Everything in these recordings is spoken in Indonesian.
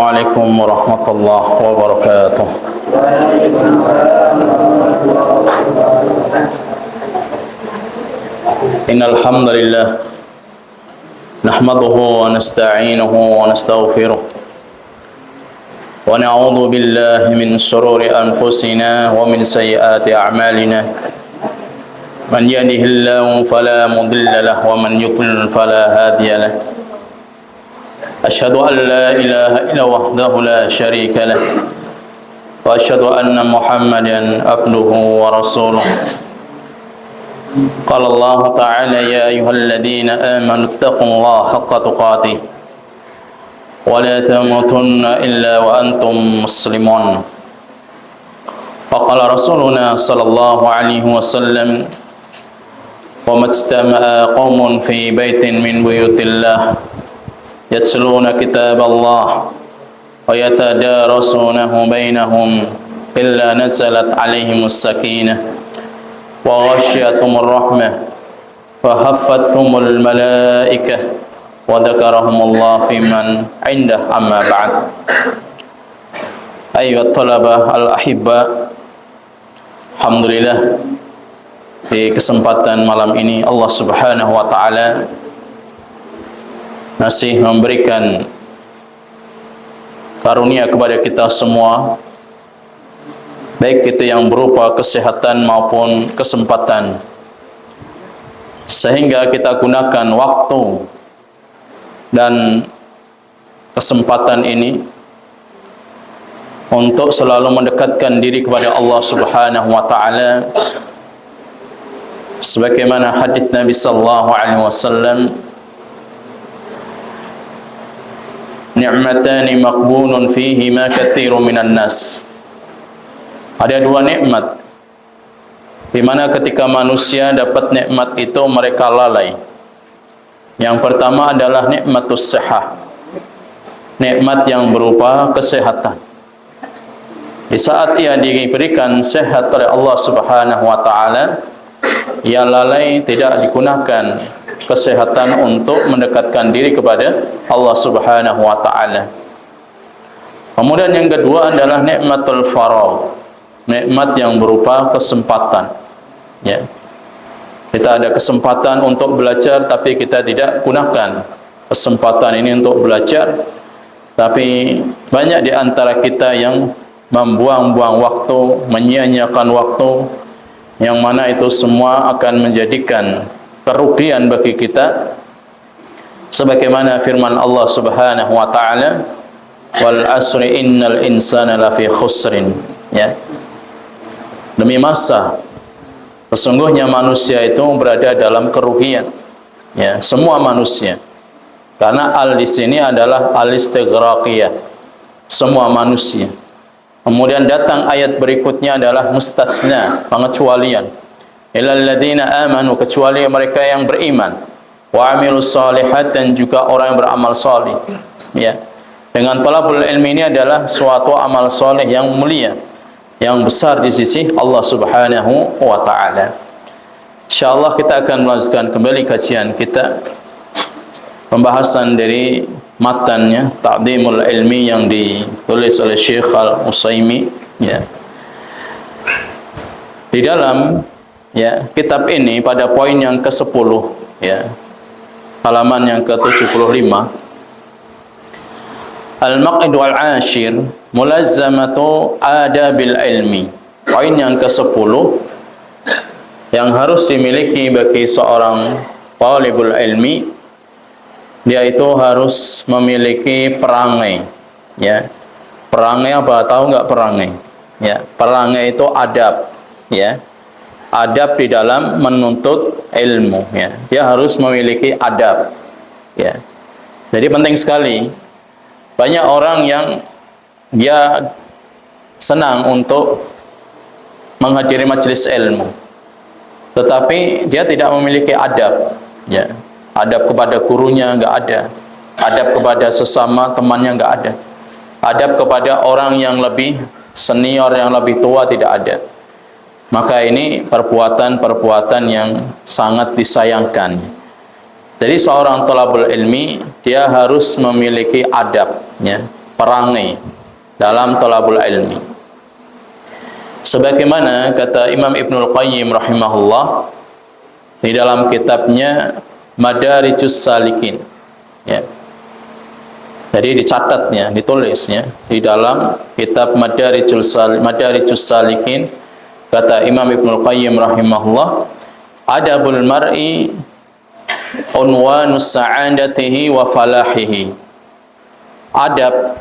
Assalamualaikum warahmatullahi wabarakatuh. Innal hamdalillah nahmaduhu wa nasta'inuhu wa nastaghfiruh wa na'udzu billahi min shururi anfusina wa min sayyiati a'malina. Man yahdihillahu fala mudilla lahu wa man yudlil fala hadiya lahu. Asyhadu an la ilaha illa wahdahu la syarika lah wa asyhadu anna Muhammadan abduhu wa rasuluh. Qala Allah ta'ala ya ayyuhalladzina amanu taqullaha haqqa tuqatih wa la tamutunna illa wa antum muslimun. Faqala rasuluna sallallahu alaihi wasallam wa majtama'a qaumun fi baitin min buyutillah yatluna kitab Allah wa yatadarasunahu bainahum illa nazalat alaihimus sakinah wa ghashiyatuhumur rahmah wa haffathumul malaikah wa dzakarahumullah fi man indah. Amma ba'd. Ayyuhat talabah al-ahibba, alhamdulillah di kesempatan malam ini Allah Subhanahu wa taala masih memberikan karunia kepada kita semua, baik itu yang berupa kesehatan maupun kesempatan, sehingga kita gunakan waktu dan kesempatan ini untuk selalu mendekatkan diri kepada Allah Subhanahu wa taala, sebagaimana hadits Nabi sallallahu alaihi wasallam, ni'matani maqbunun fihima katsirun minan nas. Ada dua nikmat di mana ketika manusia dapat nikmat itu mereka lalai. Yang pertama adalah nikmatus sihah, nikmat yang berupa kesehatan. Di saat ia diberikan sehat oleh Allah Subhanahu wa taala, ia lalai, tidak digunakan kesehatan untuk mendekatkan diri kepada Allah Subhanahu wa taala. Kemudian yang kedua adalah nikmatul faragh, nikmat yang berupa kesempatan. Ya. Kita ada kesempatan untuk belajar tapi kita tidak gunakan kesempatan ini untuk belajar. Tapi banyak di antara kita yang membuang-buang waktu, menyia-nyiakan waktu, yang mana itu semua akan menjadikan kerugian bagi kita, sebagaimana firman Allah Subhanahu wa taala, wal asri innal insana lafi khusrin. Ya, demi masa sesungguhnya manusia itu berada dalam kerugian. Ya, semua manusia, karena al di sini adalah al istighraqiyah, semua manusia. Kemudian datang ayat berikutnya adalah mustatsna, pengecualian, illal ladzina amanu, kecuali mereka yang beriman, wa amilus shalihat, dan juga orang yang beramal salih. Ya. Dengan talabul ilmi ini adalah suatu amal saleh yang mulia, yang besar di sisi Allah Subhanahu wa taala. Insyaallah kita akan melanjutkan kembali kajian kita, pembahasan dari matannya Ta'dhimul Ilmi yang ditulis oleh Syekh Al-Utsaimin. Ya. Di dalam kitab ini pada poin yang ke-10, halaman yang ke-75, Al-Maq'id wal-Ashir Mulazzamatu Adabil Ilmi. Poin yang ke-10 yang harus dimiliki bagi seorang talibul ilmi, dia itu harus memiliki perangai. Ya. Perangai apa? Tahu enggak perangai? Ya, perangai itu adab, ya. Adab di dalam menuntut ilmu, ya. Dia harus memiliki adab, ya. Jadi penting sekali. Banyak orang yang dia senang untuk menghadiri majelis ilmu, tetapi dia tidak memiliki adab, ya. Adab kepada gurunya enggak ada, adab kepada sesama temannya enggak ada, adab kepada orang yang lebih senior, yang lebih tua tidak ada. Maka ini perbuatan-perbuatan yang sangat disayangkan. Jadi seorang thalabul ilmi dia harus memiliki adab, ya. perangai dalam talabul ilmi. Sebagaimana kata Imam Ibnul Qayyim rahimahullah di dalam kitabnya Madarijus Salikin, ya. Jadi dicatatnya, ditulisnya di dalam kitab Madarijus Salikin, kata Imam Ibnul Qayyim rahimahullah, adabul mar'i unwanus sa'adatihi wa falahihi. Adab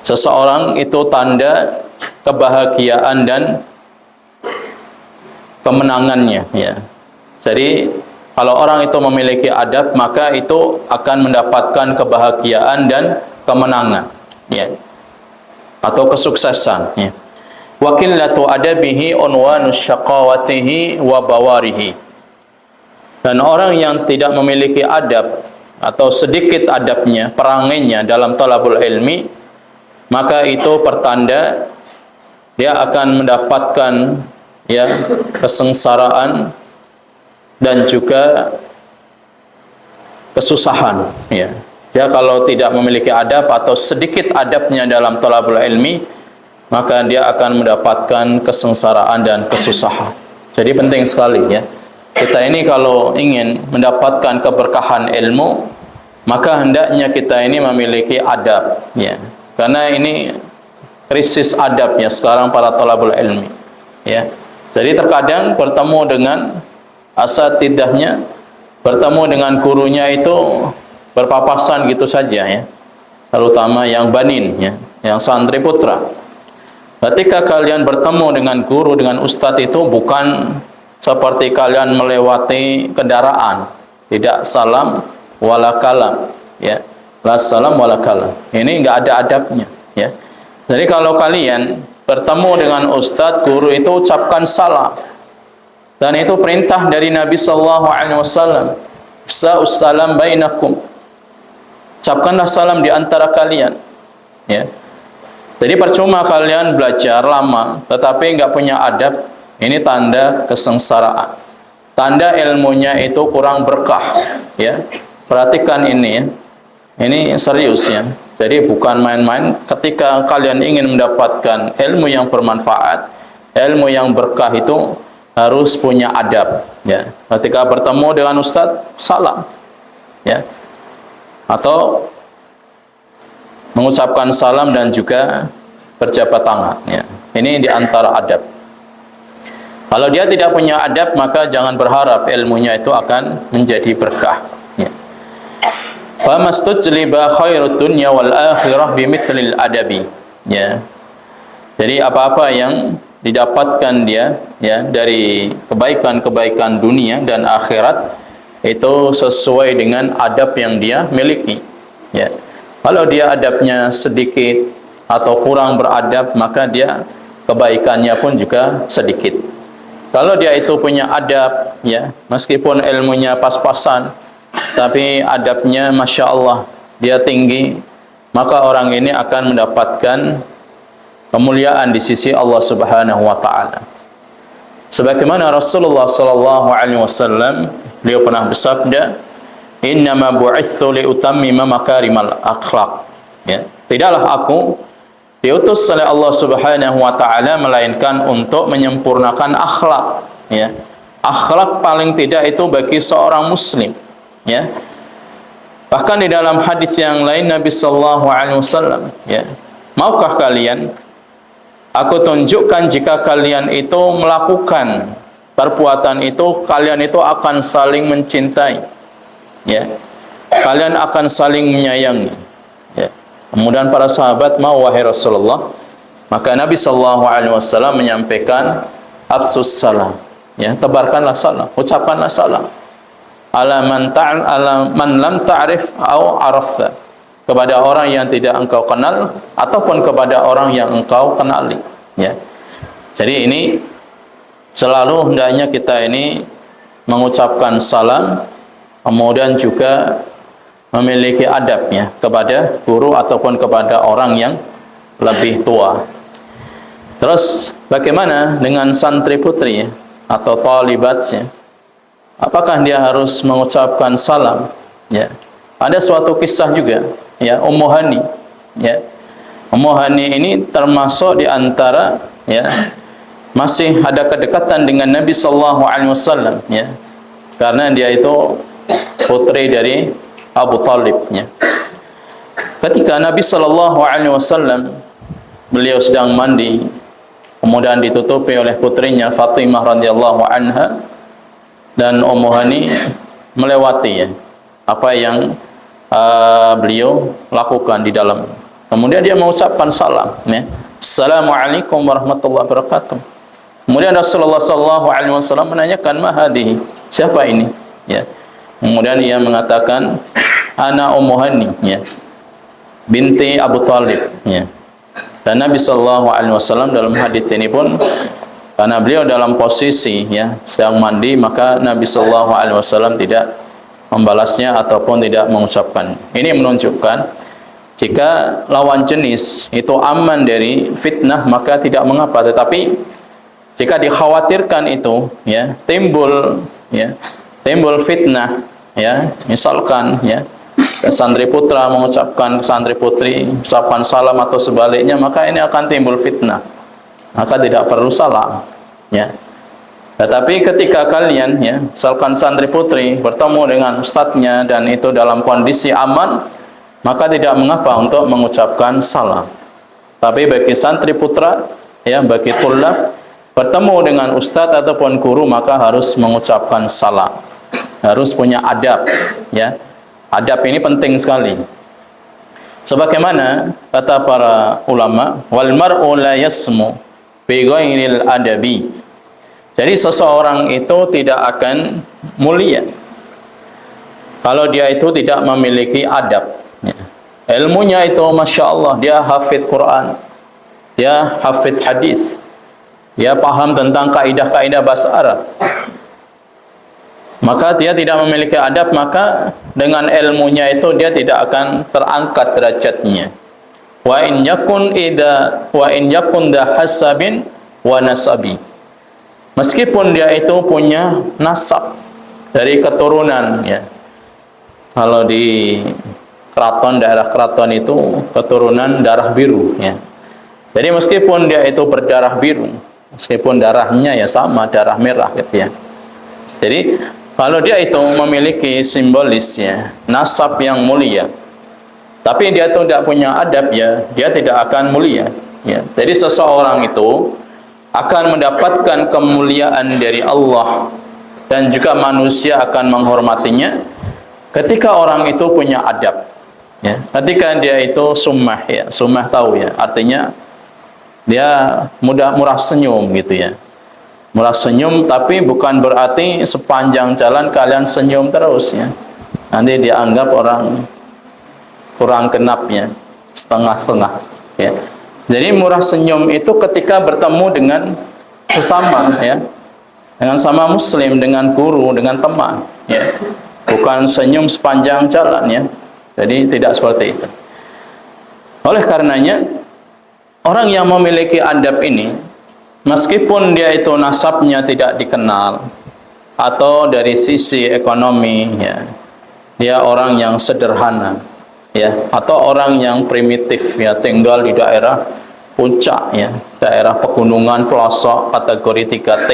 seseorang itu tanda kebahagiaan dan kemenangannya, ya. Jadi kalau orang itu memiliki adab, maka itu akan mendapatkan kebahagiaan dan kemenangan, ya, atau kesuksesan, ya. Wa qillatu adabihi unwanus syaqawatihi wa bawarihi. Dan orang yang tidak memiliki adab atau sedikit adabnya, perangainya dalam talabul ilmi, maka itu pertanda dia akan mendapatkan, ya, kesengsaraan dan juga kesusahan, ya. Dia kalau tidak memiliki adab atau sedikit adabnya dalam talabul ilmi, maka dia akan mendapatkan kesengsaraan dan kesusahan. Jadi penting sekali, ya. Kita ini kalau ingin mendapatkan keberkahan ilmu, maka hendaknya kita ini memiliki adab, ya. Karena ini krisis adabnya sekarang para talabul ilmi, ya. Jadi terkadang bertemu dengan asatidahnya, bertemu dengan gurunya itu berpapasan gitu saja, ya. Terutama yang banin, ya, yang santri putra. Ketika kalian bertemu dengan guru, dengan ustadz, itu bukan seperti kalian melewati kendaraan, tidak salam wala kalam, ya. La salam wala kalam. Ini enggak ada adabnya, ya. Jadi kalau kalian bertemu dengan ustadz, guru, itu ucapkan salam. Dan itu perintah dari Nabi sallallahu alaihi wasallam. Sa'us salam bainakum. Ucapkanlah salam di antara kalian, ya. Jadi percuma kalian belajar lama tetapi enggak punya adab, ini tanda kesengsaraan. Tanda ilmunya itu kurang berkah, ya. Perhatikan ini, ya. Ini serius, ya. Jadi bukan main-main. Ketika kalian ingin mendapatkan ilmu yang bermanfaat, ilmu yang berkah, itu harus punya adab, ya. Ketika bertemu dengan ustadz, salam, ya, atau mengucapkan salam dan juga berjabat tangan, ya. Ini diantara adab. Kalau dia tidak punya adab, maka jangan berharap ilmunya itu akan menjadi berkah, ya. Famastujliba khairud dunya wal akhirah bimithlil adabi, ya. Jadi apa-apa yang didapatkan dia, ya, dari kebaikan-kebaikan dunia dan akhirat, itu sesuai dengan adab yang dia miliki, ya. Kalau dia adabnya sedikit atau kurang beradab, maka dia kebaikannya pun juga sedikit. Kalau dia itu punya adab, ya, meskipun ilmunya pas-pasan, tapi adabnya masya Allah dia tinggi, maka orang ini akan mendapatkan kemuliaan di sisi Allah Subhanahu wa taala. Sebagaimana Rasulullah sallallahu alaihi wasallam, beliau pernah bersabda, "Innama bu'itsu li utammima makarimal akhlaq." Ya, tidaklah aku diutus oleh Allah Subhanahu wa taala melainkan untuk menyempurnakan akhlak, ya. Akhlak paling tidak itu bagi seorang muslim, ya. Bahkan di dalam hadis yang lain Nabi sallallahu alaihi wasallam, ya, maukah kalian aku tunjukkan jika kalian itu melakukan perbuatan itu, kalian itu akan saling mencintai, ya. Kalian akan saling menyayangi, ya. Kemudian para sahabat mau, wahai Rasulullah. Maka Nabi sallallahu alaihi wasallam menyampaikan afsus salam, ya, tebarkanlah salam, ucapkanlah salam. Ala man lam ta'rif au arafta, kepada orang yang tidak engkau kenal ataupun kepada orang yang engkau kenali, ya. Jadi ini selalu hendaknya kita ini mengucapkan salam, kemudian juga memiliki adabnya kepada guru ataupun kepada orang yang lebih tua. Terus bagaimana dengan santri putri, ya, atau talibatnya? Apakah dia harus mengucapkan salam, ya? Ada suatu kisah juga ya Ummu Hani, ya. Ummu Hani ini termasuk di antara, ya, masih ada kedekatan dengan Nabi sallallahu alaihi wasallam, ya. Karena dia itu putri dari Abu Thalib, ya. Ketika Nabi sallallahu alaihi wasallam beliau sedang mandi, kemudian ditutupi oleh putrinya Fatimah radhiyallahu anha, dan Ummu Hani melewati, ya, apa yang beliau lakukan di dalam. Kemudian dia mengucapkan salam, ya. Assalamualaikum warahmatullahi wabarakatuh. Kemudian Rasulullah sallallahu alaihi wasallam menanyakan, "Ma hadhihi?" Siapa ini? Ya. Kemudian ia mengatakan, "Ana Ummu Hani, ya, binti Abu Thalib." Ya. Dan Nabi sallallahu alaihi wasallam dalam hadis ini pun, karena beliau dalam posisi, ya, sedang mandi, maka Nabi sallallahu alaihi wasallam tidak membalasnya ataupun tidak mengucapkan. Ini menunjukkan jika lawan jenis itu aman dari fitnah maka tidak mengapa, tetapi jika dikhawatirkan itu, ya, timbul fitnah, ya, misalkan, ya, santri putra mengucapkan ke santri putri ucapan salam atau sebaliknya, maka ini akan timbul fitnah, maka tidak perlu salam, ya. Tetapi ketika kalian, ya, misalkan santri putri bertemu dengan ustadznya dan itu dalam kondisi aman, maka tidak mengapa untuk mengucapkan salam. Tapi bagi santri putra, ya, bagi thullab bertemu dengan ustadz ataupun guru, maka harus mengucapkan salam, harus punya adab, ya. Adab ini penting sekali. Sebagaimana kata para ulama, wal mar'u la yasmu bi ghairil adabi. Jadi seseorang itu tidak akan mulia kalau dia itu tidak memiliki adab, ya. Ilmunya itu Masya Allah, dia hafidh Quran, dia hafidh hadis, dia paham tentang kaidah-kaidah bahasa Arab, maka dia tidak memiliki adab, maka dengan ilmunya itu dia tidak akan terangkat derajatnya. Wa in yakun da hasabin wa nasabi. Meskipun dia itu punya nasab dari keturunan, ya. Kalau di keraton, daerah keraton itu keturunan darah biru, ya. Jadi meskipun dia itu berdarah biru, meskipun darahnya ya sama darah merah, gitu, ya. Jadi kalau dia itu memiliki simbolisnya nasab yang mulia, tapi dia itu tidak punya adab, ya, dia tidak akan mulia, ya. Jadi seseorang itu akan mendapatkan kemuliaan dari Allah dan juga manusia akan menghormatinya ketika orang itu punya adab, ya. Ketika dia itu summah, ya, summah tahu, ya, artinya dia murah senyum, gitu, ya. Murah senyum, tapi bukan berarti sepanjang jalan kalian senyum terus, ya. Nanti dianggap orang kurang genap, ya, setengah-setengah, ya. Jadi murah senyum itu ketika bertemu dengan sesama, ya, dengan sama muslim, dengan guru, dengan teman, ya. Bukan senyum sepanjang jalan, ya. Jadi tidak seperti itu. Oleh karenanya orang yang memiliki adab ini, meskipun dia itu nasabnya tidak dikenal atau dari sisi ekonomi, ya, dia orang yang sederhana, ya, atau orang yang primitif, ya, tinggal di daerah puncak, ya, daerah pegunungan, pelosok, kategori 3T,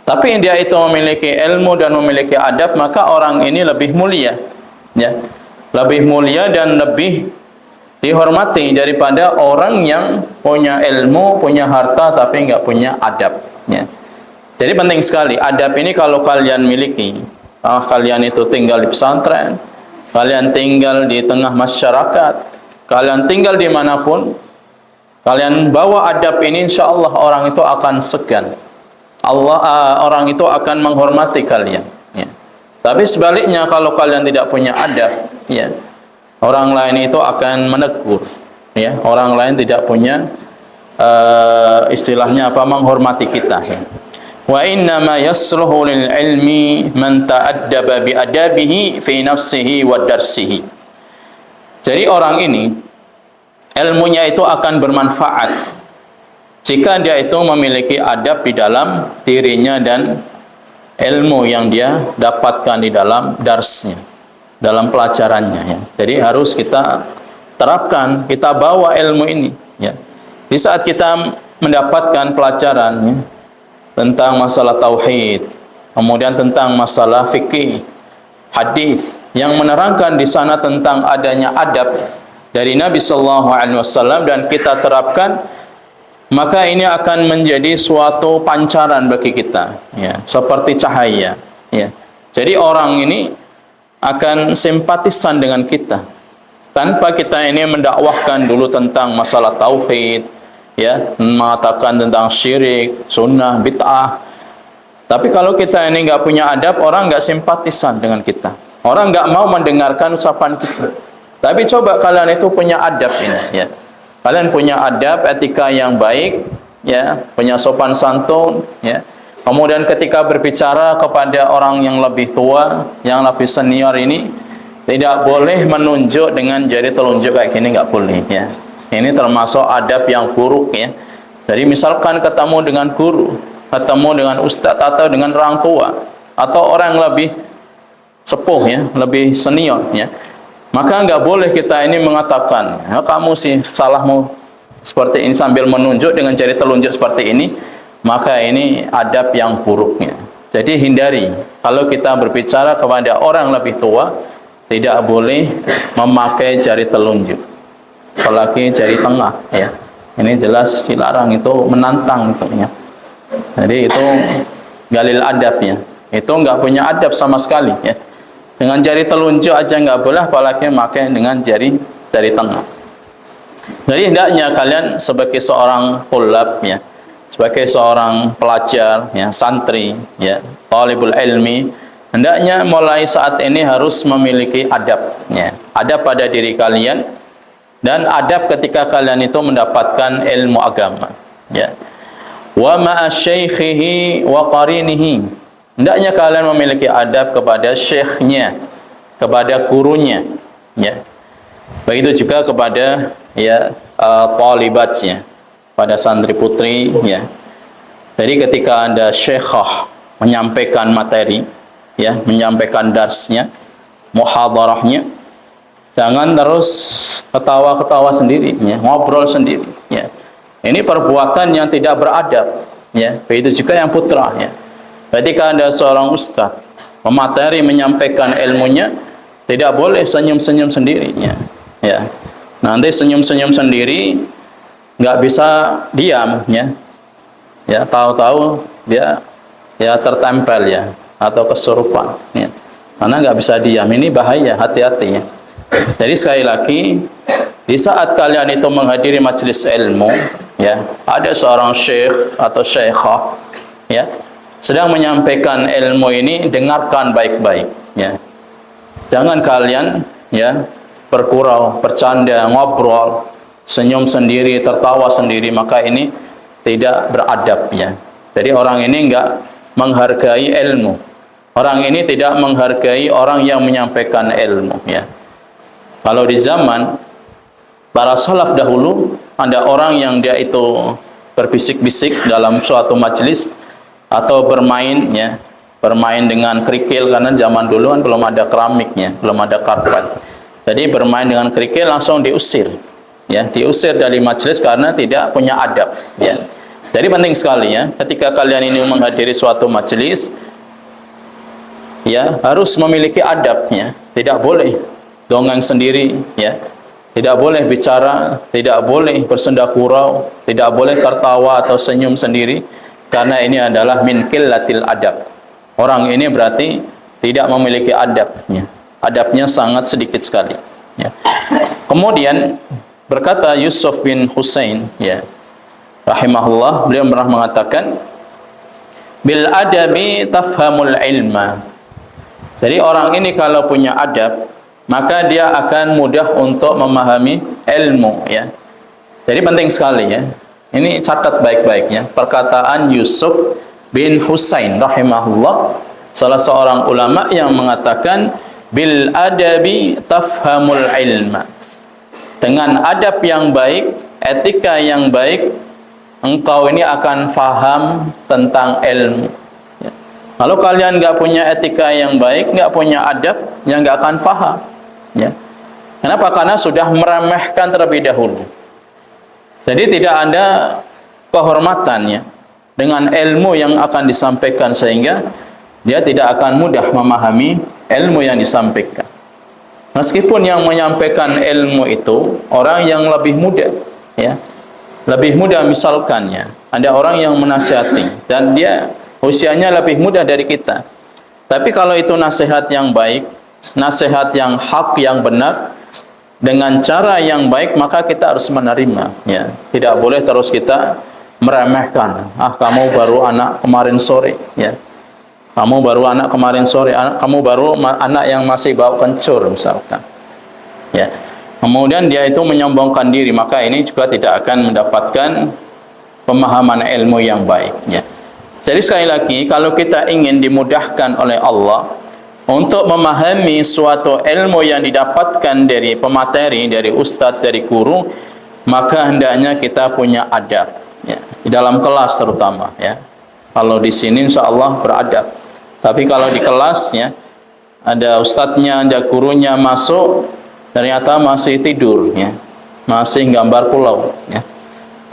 tapi dia itu memiliki ilmu dan memiliki adab, maka orang ini lebih mulia, ya, lebih mulia dan lebih dihormati daripada orang yang punya ilmu, punya harta tapi nggak punya adab, ya. Jadi penting sekali adab ini kalau kalian miliki. Kalian itu tinggal di pesantren, kalian tinggal di tengah masyarakat, kalian tinggal dimanapun, kalian bawa adab ini, insya Allah orang itu akan segan. Orang itu akan menghormati kalian, ya. Tapi sebaliknya kalau kalian tidak punya adab, ya, orang lain itu akan menegur, ya. Orang lain tidak punya istilahnya apa, menghormati kita, ya. Wa inna ma yasluhu lil ilmi man ta'addaba bi adabihi fi nafsihi wa darsihi. Jadi orang ini ilmunya itu akan bermanfaat jika dia itu memiliki adab di dalam dirinya dan ilmu yang dia dapatkan di dalam darsnya, dalam pelajarannya, ya. Jadi harus kita terapkan, kita bawa ilmu ini, ya. Di saat kita mendapatkan pelajaran, ya, tentang masalah tauhid, kemudian tentang masalah fikih, hadis yang menerangkan di sana tentang adanya adab dari Nabi sallallahu alaihi wasallam dan kita terapkan, maka ini akan menjadi suatu pancaran bagi kita, ya, seperti cahaya, ya. Jadi orang ini akan simpatisan dengan kita tanpa kita ini mendakwahkan dulu tentang masalah tauhid, ya, mengatakan tentang syirik, sunnah, bid'ah. Tapi kalau kita ini nggak punya adab, orang nggak simpatisan dengan kita, orang nggak mau mendengarkan ucapan kita. Tapi coba kalian itu punya adab ini, ya. Kalian punya adab, etika yang baik, ya, punya sopan santun, ya. Kemudian ketika berbicara kepada orang yang lebih tua, yang lebih senior ini, tidak boleh menunjuk dengan jari telunjuk kayak gini, nggak boleh, ya. Ini termasuk adab yang buruk, ya. Jadi misalkan ketemu dengan guru, ketemu dengan ustadz atau dengan orang tua atau orang yang lebih sepuh, ya, lebih senior, ya, maka nggak boleh kita ini mengatakan, ya, kamu sih salahmu seperti ini sambil menunjuk dengan jari telunjuk seperti ini, maka ini adab yang buruknya. Jadi hindari kalau kita berbicara kepada orang lebih tua, tidak boleh memakai jari telunjuk, apalagi jari tengah, ya. Ini jelas dilarang, itu menantang itu, ya. Jadi itu galil adabnya, itu nggak punya adab sama sekali, ya. Dengan jari telunjuk aja nggak boleh, apalagi memakai dengan jari tengah. Jadi hendaknya kalian sebagai seorang tulab, ya, sebagai seorang pelajar, ya, santri, ya, talibul ilmi, hendaknya mulai saat ini harus memiliki adab, ya. Adab pada diri kalian dan adab ketika kalian itu mendapatkan ilmu agama, ya. Wa ma'a syaikhihi wa qarinihi, hendaknya kalian memiliki adab kepada syekhnya, kepada gurunya, ya. Begitu juga kepada, ya, talibatnya, pada santri putri, ya. Jadi ketika Anda syekhah menyampaikan materi, ya, menyampaikan darsnya, muhadarahnya, jangan terus ketawa-ketawa sendiri, ya, ngobrol sendiri, ya. Ini perbuatan yang tidak beradab, ya. Begitu juga yang putra, ya. Ketika Anda seorang ustadz pemateri menyampaikan ilmunya, tidak boleh senyum-senyum sendiri, ya. Nanti senyum-senyum sendiri, nggak bisa diam, ya. Ya, tahu-tahu dia, ya, tertempel, ya, atau kesurupan, ya. Karena nggak bisa diam, ini bahaya, hati-hati, ya. Jadi sekali lagi, di saat kalian itu menghadiri majelis ilmu, ya, ada seorang syekh atau syekhah, ya, sedang menyampaikan ilmu ini, dengarkan baik-baik, ya. Jangan kalian, ya, bergurau, bercanda, ngobrol, senyum sendiri, tertawa sendiri, maka ini tidak beradab, ya. Jadi orang ini enggak menghargai ilmu. Orang ini tidak menghargai orang yang menyampaikan ilmu, ya. Kalau di zaman para salaf dahulu, ada orang yang dia itu berbisik-bisik dalam suatu majelis atau bermain, ya, bermain dengan kerikil, karena zaman dulu kan belum ada keramiknya, belum ada karpet. Jadi bermain dengan kerikil langsung diusir, ya, diusir dari majelis karena tidak punya adab, ya. Jadi penting sekali, ya, ketika kalian ini menghadiri suatu majelis, ya, harus memiliki adabnya. Tidak boleh dongeng sendiri, ya. Tidak boleh bicara, tidak boleh bersenda gurau, tidak boleh tertawa atau senyum sendiri, karena ini adalah min qillatil adab. Orang ini berarti tidak memiliki adabnya. Adabnya sangat sedikit sekali, ya. Kemudian berkata Yusuf bin Husain, ya, rahimahullah, beliau pernah mengatakan, bil adabi tafhamul ilma. Jadi orang ini kalau punya adab, maka dia akan mudah untuk memahami ilmu, ya. Jadi penting sekali, ya. Ini catat baik-baiknya perkataan Yusuf bin Husain rahimahullah, salah seorang ulama yang mengatakan bil adabi tafhamul ilma. Dengan adab yang baik, etika yang baik, engkau ini akan faham tentang ilmu, ya. Kalau kalian nggak punya etika yang baik, nggak punya adab, ya nggak akan faham, ya. Kenapa? Karena sudah meremehkan terlebih dahulu. Jadi tidak ada kehormatannya dengan ilmu yang akan disampaikan, sehingga dia tidak akan mudah memahami ilmu yang disampaikan. Meskipun yang menyampaikan ilmu itu orang yang lebih muda, ya, lebih muda, misalkannya ada orang yang menasihati dan dia usianya lebih muda dari kita. Tapi kalau itu nasihat yang baik, nasihat yang hak, yang benar, dengan cara yang baik, maka kita harus menerima, ya. Tidak boleh terus kita meremehkan. Ah, kamu baru anak kemarin sore, ya. Kamu baru anak kemarin sore, kamu baru anak yang masih bau kencur, misalkan. Ya. Kemudian dia itu menyombongkan diri, maka ini juga tidak akan mendapatkan pemahaman ilmu yang baik, ya. Jadi sekali lagi, kalau kita ingin dimudahkan oleh Allah untuk memahami suatu ilmu yang didapatkan dari pemateri, dari ustadz, dari guru, maka hendaknya kita punya adab, ya, di dalam kelas terutama, ya. Kalau di sini insya Allah beradab. Tapi kalau di kelas, ya, ada ustadznya, ada gurunya masuk, ternyata masih tidur, ya, masih gambar pulau, ya.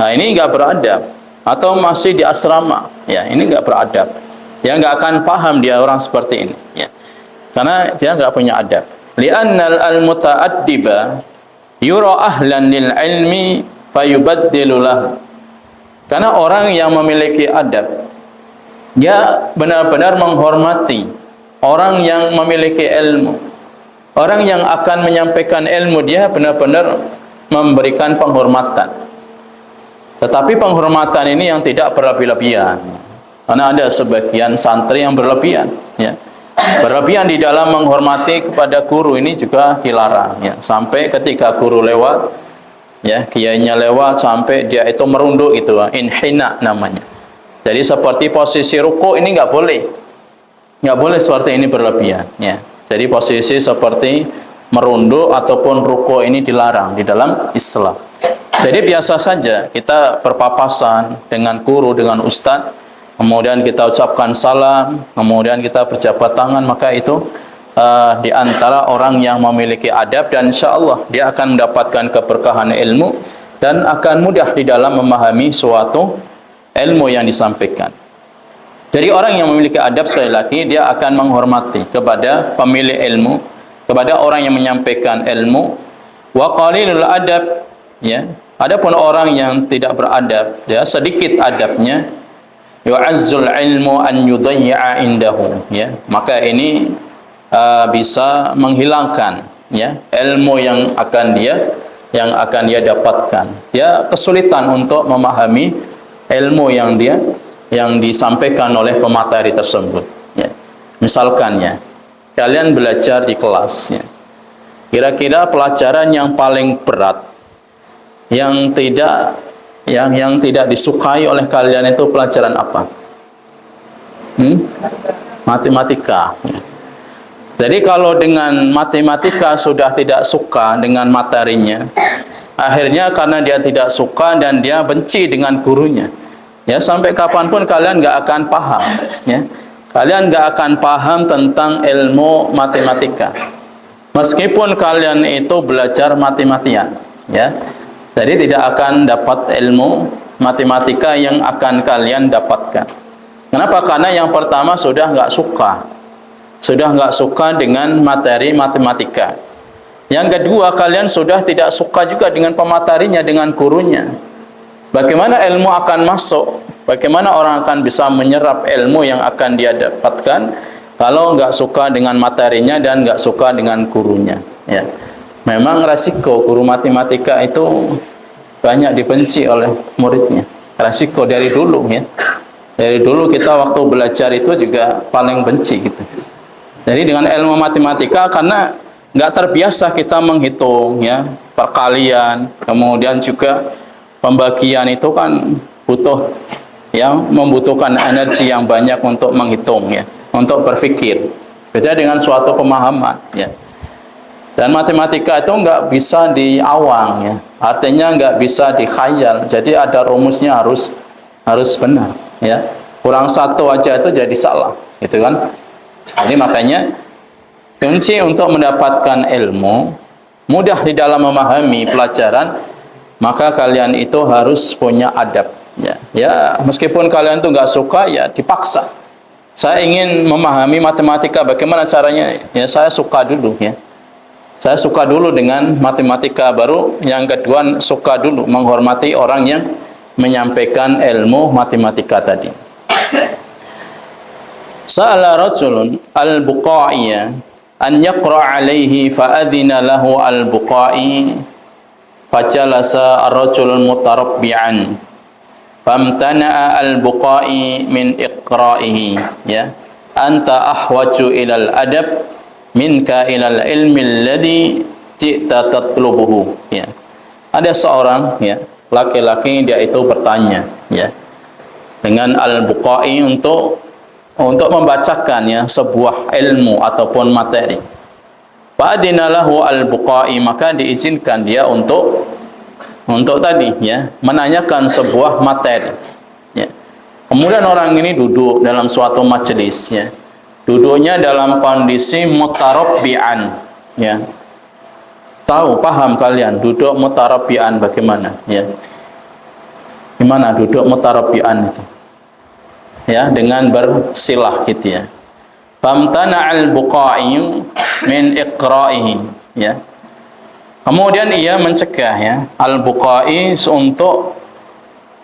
Nah, ini nggak beradab. Atau masih di asrama, ya, ini nggak beradab. Ya, nggak akan paham dia orang seperti ini, ya. Karena dia nggak punya adab. Li'annal al-muta'addiba yura ahlan lil ilmi fayubaddilu lahu. Karena orang yang memiliki adab, dia benar-benar menghormati orang yang memiliki ilmu. Orang yang akan menyampaikan ilmu, dia benar-benar memberikan penghormatan. Tetapi penghormatan ini yang tidak berlebih-lebihan. Karena ada sebagian santri yang berlebihan, ya. Berlebihan di dalam menghormati kepada guru, ini juga dilarang, ya. Sampai ketika guru lewat, ya, kiainya lewat, sampai dia itu merunduk, itu inhina namanya. Jadi seperti posisi ruku ini nggak boleh seperti ini berlebihan, ya. Jadi posisi seperti merunduk ataupun ruku ini dilarang di dalam Islam. Jadi biasa saja kita berpapasan dengan guru, dengan ustadz, kemudian kita ucapkan salam, kemudian kita berjabat tangan, maka itu di antara orang yang memiliki adab, dan insya Allah dia akan mendapatkan keberkahan ilmu dan akan mudah di dalam memahami suatu ilmu yang disampaikan. Jadi orang yang memiliki adab, sekali lagi, dia akan menghormati kepada pemilik ilmu, kepada orang yang menyampaikan ilmu. Wa qalilul adab, ya. Adapun orang yang tidak beradab, ya, sedikit adabnya, yu'azzul ilmu an yudayya indahu, ya. Maka ini bisa menghilangkan, ya, ilmu yang akan dia dapatkan. Dia kesulitan untuk memahami ilmu yang disampaikan oleh pemateri tersebut, ya. Misalkan, ya, kalian belajar di kelas, ya. Kira-kira pelajaran yang paling berat, yang tidak disukai oleh kalian itu pelajaran apa? Matematika. Jadi kalau dengan matematika sudah tidak suka dengan materinya, akhirnya karena dia tidak suka dan dia benci dengan gurunya, ya, sampai kapanpun kalian nggak akan paham, ya. Kalian nggak akan paham tentang ilmu matematika, meskipun kalian itu belajar mati-matian, ya. Jadi tidak akan dapat ilmu matematika yang akan kalian dapatkan. Kenapa? Karena yang pertama sudah nggak suka dengan materi matematika. Yang kedua, kalian sudah tidak suka juga dengan pematerinya, dengan gurunya. Bagaimana ilmu akan masuk? Bagaimana orang akan bisa menyerap ilmu yang akan dia dapatkan kalau nggak suka dengan materinya dan nggak suka dengan gurunya, ya. Memang resiko guru matematika itu banyak dibenci oleh muridnya. Resiko dari dulu, ya. Dari dulu kita waktu belajar itu juga paling benci, gitu. Jadi dengan ilmu matematika, karena nggak terbiasa kita menghitung, ya, perkalian, kemudian juga pembagian itu kan butuh, ya, membutuhkan energi yang banyak untuk menghitung, ya, untuk berpikir. Beda dengan suatu pemahaman, ya. Dan matematika itu nggak bisa diawang, ya. Artinya nggak bisa dikhayal. Jadi ada rumusnya harus benar, ya. Kurang satu aja itu jadi salah, gitu kan? Jadi makanya kunci untuk mendapatkan ilmu mudah di dalam memahami pelajaran, maka kalian itu harus punya adab. Ya, meskipun kalian tuh nggak suka, ya dipaksa. Saya ingin memahami matematika, bagaimana caranya? Ya, saya suka dulu ya. Saya suka dulu dengan matematika, baru yang kedua suka dulu menghormati orang yang menyampaikan ilmu matematika tadi. Sa'ala rajulun al-Buqa'iyya an yaqra' alaihi fa'adhina lahu al-Buqa'i fajalasa ar-rajul mutarabbi'an famtana'a al-Buqa'i min iqra'ihi, ya, anta ahwaju ilal adab minka ilal ilmi alladhi ji'ta tatlubuhu, ya. Ada seorang, ya, laki-laki, dia itu bertanya, ya, dengan al-Buqa'i untuk membacakan, ya, sebuah ilmu ataupun materi. Fa'adina lahu al-Buqa'i, maka diizinkan dia untuk tadi, ya, menanyakan sebuah materi, ya. Kemudian orang ini duduk dalam suatu majelis, ya. Duduknya dalam kondisi mutarabbi'an, ya. Tahu, paham kalian duduk mutarabbi'an bagaimana, ya? Gimana duduk mutarabbi'an itu? Ya, dengan bersilah gitu, ya. Famtana al-Buqa'i min iqra'ihi, ya. Kemudian ia mencegah, ya, al-Buqa'i untuk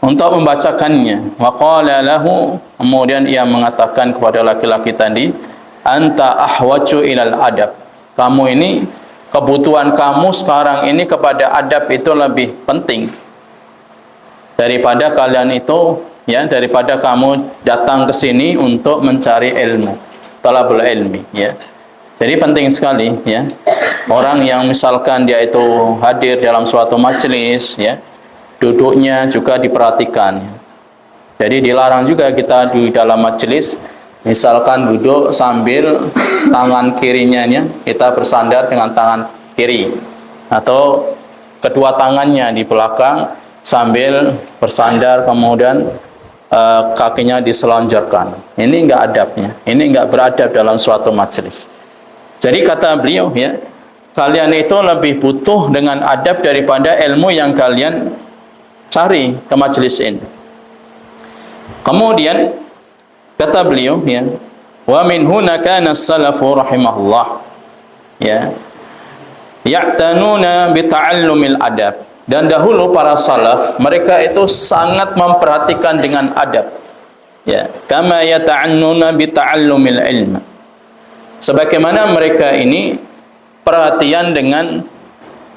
membacakannya. Wa qala lahu, kemudian ia mengatakan kepada laki-laki tadi, anta ahwaju ilal adab. Kamu ini, kebutuhan kamu sekarang ini kepada adab itu lebih penting daripada kalian itu, ya, daripada kamu datang ke sini untuk mencari ilmu, talabul ilmi, ya. Jadi penting sekali, ya, orang yang misalkan dia itu hadir dalam suatu majelis, ya, duduknya juga diperhatikan. Jadi dilarang juga kita di dalam majelis misalkan duduk sambil tangan kirinya, ya, kita bersandar dengan tangan kiri, atau kedua tangannya di belakang sambil bersandar, kemudian kakinya diselonjorkan. Ini enggak adabnya, ini enggak beradab dalam suatu majelis. Jadi kata beliau, ya, kalian itu lebih butuh dengan adab daripada ilmu yang kalian cari ke majelis ini. Kemudian kata beliau, ya, wa min huna kana as-salafu rahimahullah, ya, ya'tanuna bi ta'allumil adab. Dan dahulu para salaf, mereka itu sangat memperhatikan dengan adab, ya, kama yata'annuna bi ta'allumil ilm. Sebagaimana mereka ini perhatian dengan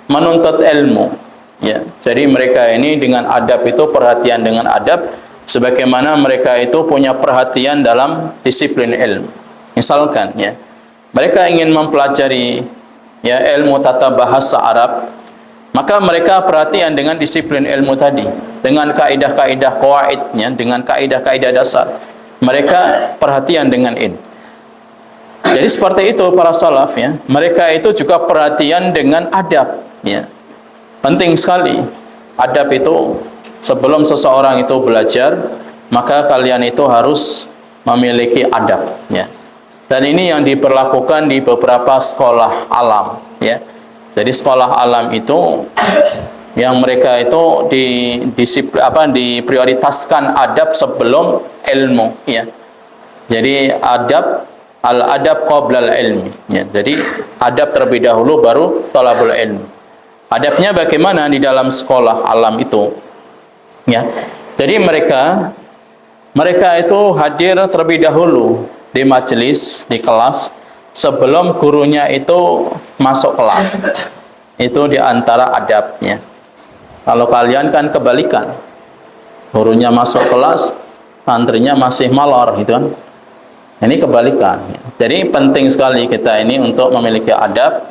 menuntut ilmu, ya. Jadi mereka ini dengan adab itu perhatian dengan adab, sebagaimana mereka itu punya perhatian dalam disiplin ilmu. Misalkan, ya, mereka ingin mempelajari, ya, ilmu tata bahasa Arab, maka mereka perhatian dengan disiplin ilmu tadi, dengan kaidah-kaidah qawaidnya, dengan kaidah-kaidah dasar. Mereka perhatian dengan ini. Jadi seperti itu para salaf, ya. Mereka itu juga perhatian dengan adab, ya. Penting sekali adab itu. Sebelum seseorang itu belajar, maka kalian itu harus memiliki adab, ya. Dan ini yang diperlakukan di beberapa sekolah alam, ya. Jadi sekolah alam itu yang mereka itu diprioritaskan adab sebelum ilmu, ya. Jadi al-adab qabla al-ilmi, ya. Jadi adab terlebih dahulu baru talabul ilmi. Adabnya bagaimana di dalam sekolah alam itu, ya. Jadi mereka itu hadir terlebih dahulu di majelis, di kelas, sebelum gurunya itu masuk kelas. Itu di antara adabnya. Kalau kalian kan kebalikan, gurunya masuk kelas, santrinya masih malor, gitu kan. Ini kebalikan. Jadi penting sekali kita ini untuk memiliki adab.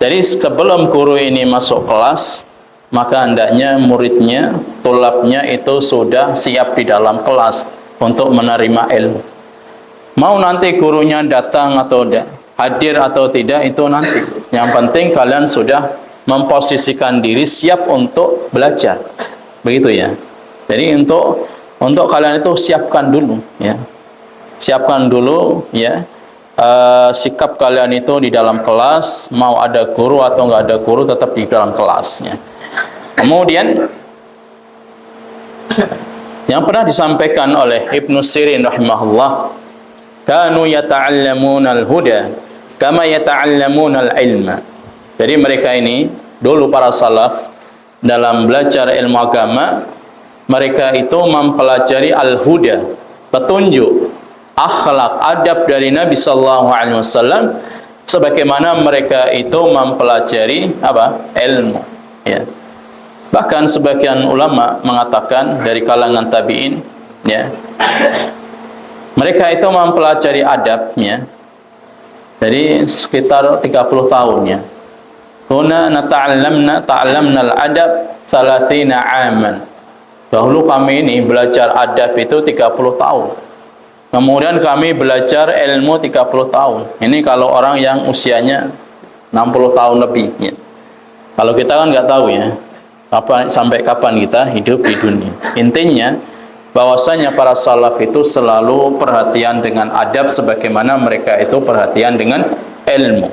Jadi sebelum guru ini masuk kelas, maka hendaknya muridnya, tulabnya itu sudah siap di dalam kelas untuk menerima ilmu. Mau nanti gurunya datang atau hadir atau tidak, itu nanti. Yang penting kalian sudah memposisikan diri siap untuk belajar. Begitu, ya. Jadi untuk kalian itu siapkan dulu, ya. Siapkan dulu, ya, sikap kalian itu di dalam kelas, mau ada guru atau nggak ada guru tetap di dalam kelasnya. Kemudian yang pernah disampaikan oleh Ibnu Sirin rahimahullah, kanu yata'allamuna al-huda kama yata'allamuna al-ilma. Jadi mereka ini dulu para salaf dalam belajar ilmu agama, mereka itu mempelajari al-huda, petunjuk, akhlak, adab dari Nabi sallallahu alaihi wasallam sebagaimana mereka itu mempelajari apa? Ilmu, ya. Bahkan sebagian ulama mengatakan dari kalangan tabi'in, ya, mereka itu mempelajari adabnya jadi sekitar 30 tahun, ya. Huna ta'allamna al-adab 30 aman. Dahulu kami ini belajar adab itu 30 tahun. Kemudian kami belajar ilmu 30 tahun. Ini kalau orang yang usianya 60 tahun lebih, ya. Kalau kita kan nggak tahu, ya, sampai kapan kita hidup di dunia. Intinya bahwasanya para salaf itu selalu perhatian dengan adab sebagaimana mereka itu perhatian dengan ilmu.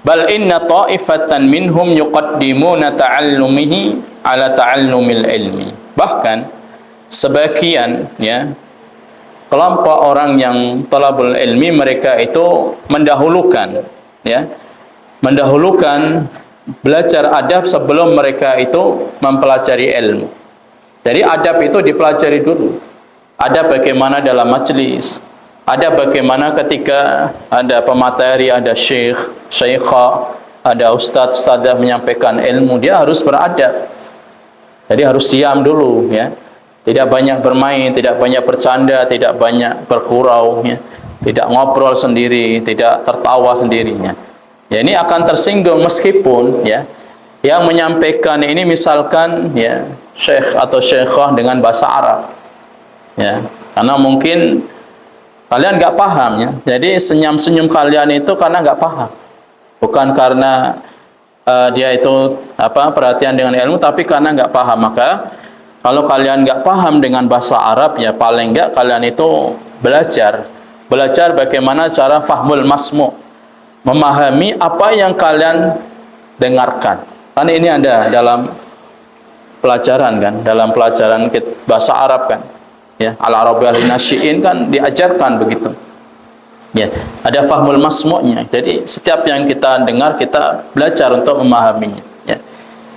Bal inna ta'ifatan minhum yuqaddimuna ta'allumihi ala ta'allumil ilmi. Bahkan sebagian, ya, kelompok orang yang talabul ilmi, mereka itu mendahulukan, ya, mendahulukan belajar adab sebelum mereka itu mempelajari ilmu. Jadi adab itu dipelajari dulu. Ada bagaimana dalam majelis, ada bagaimana ketika ada pemateri, ada syekh, syekhah, ada ustadz, ustadzah menyampaikan ilmu, dia harus beradab. Jadi harus diam dulu, ya. Tidak banyak bermain, tidak banyak bercanda, tidak banyak bergurau, ya. Tidak ngobrol sendiri, tidak tertawa sendirinya. Ya, ini akan tersinggung meskipun, ya, yang menyampaikan ini misalkan, ya, syekh atau syekhah dengan bahasa Arab, ya, karena mungkin kalian nggak paham, ya. Jadi senyum-senyum kalian itu karena nggak paham, bukan karena dia itu perhatian dengan ilmu, tapi karena nggak paham. Maka kalau kalian nggak paham dengan bahasa Arab, ya paling nggak kalian itu belajar bagaimana cara fahmul masmu', memahami apa yang kalian dengarkan. Kan ini ada dalam pelajaran, kan, dalam pelajaran bahasa Arab, kan, ya, al-Arabiyyah lin-nasyi'in kan diajarkan begitu, ya, ada fahmul masmu'nya. Jadi setiap yang kita dengar kita belajar untuk memahaminya, ya.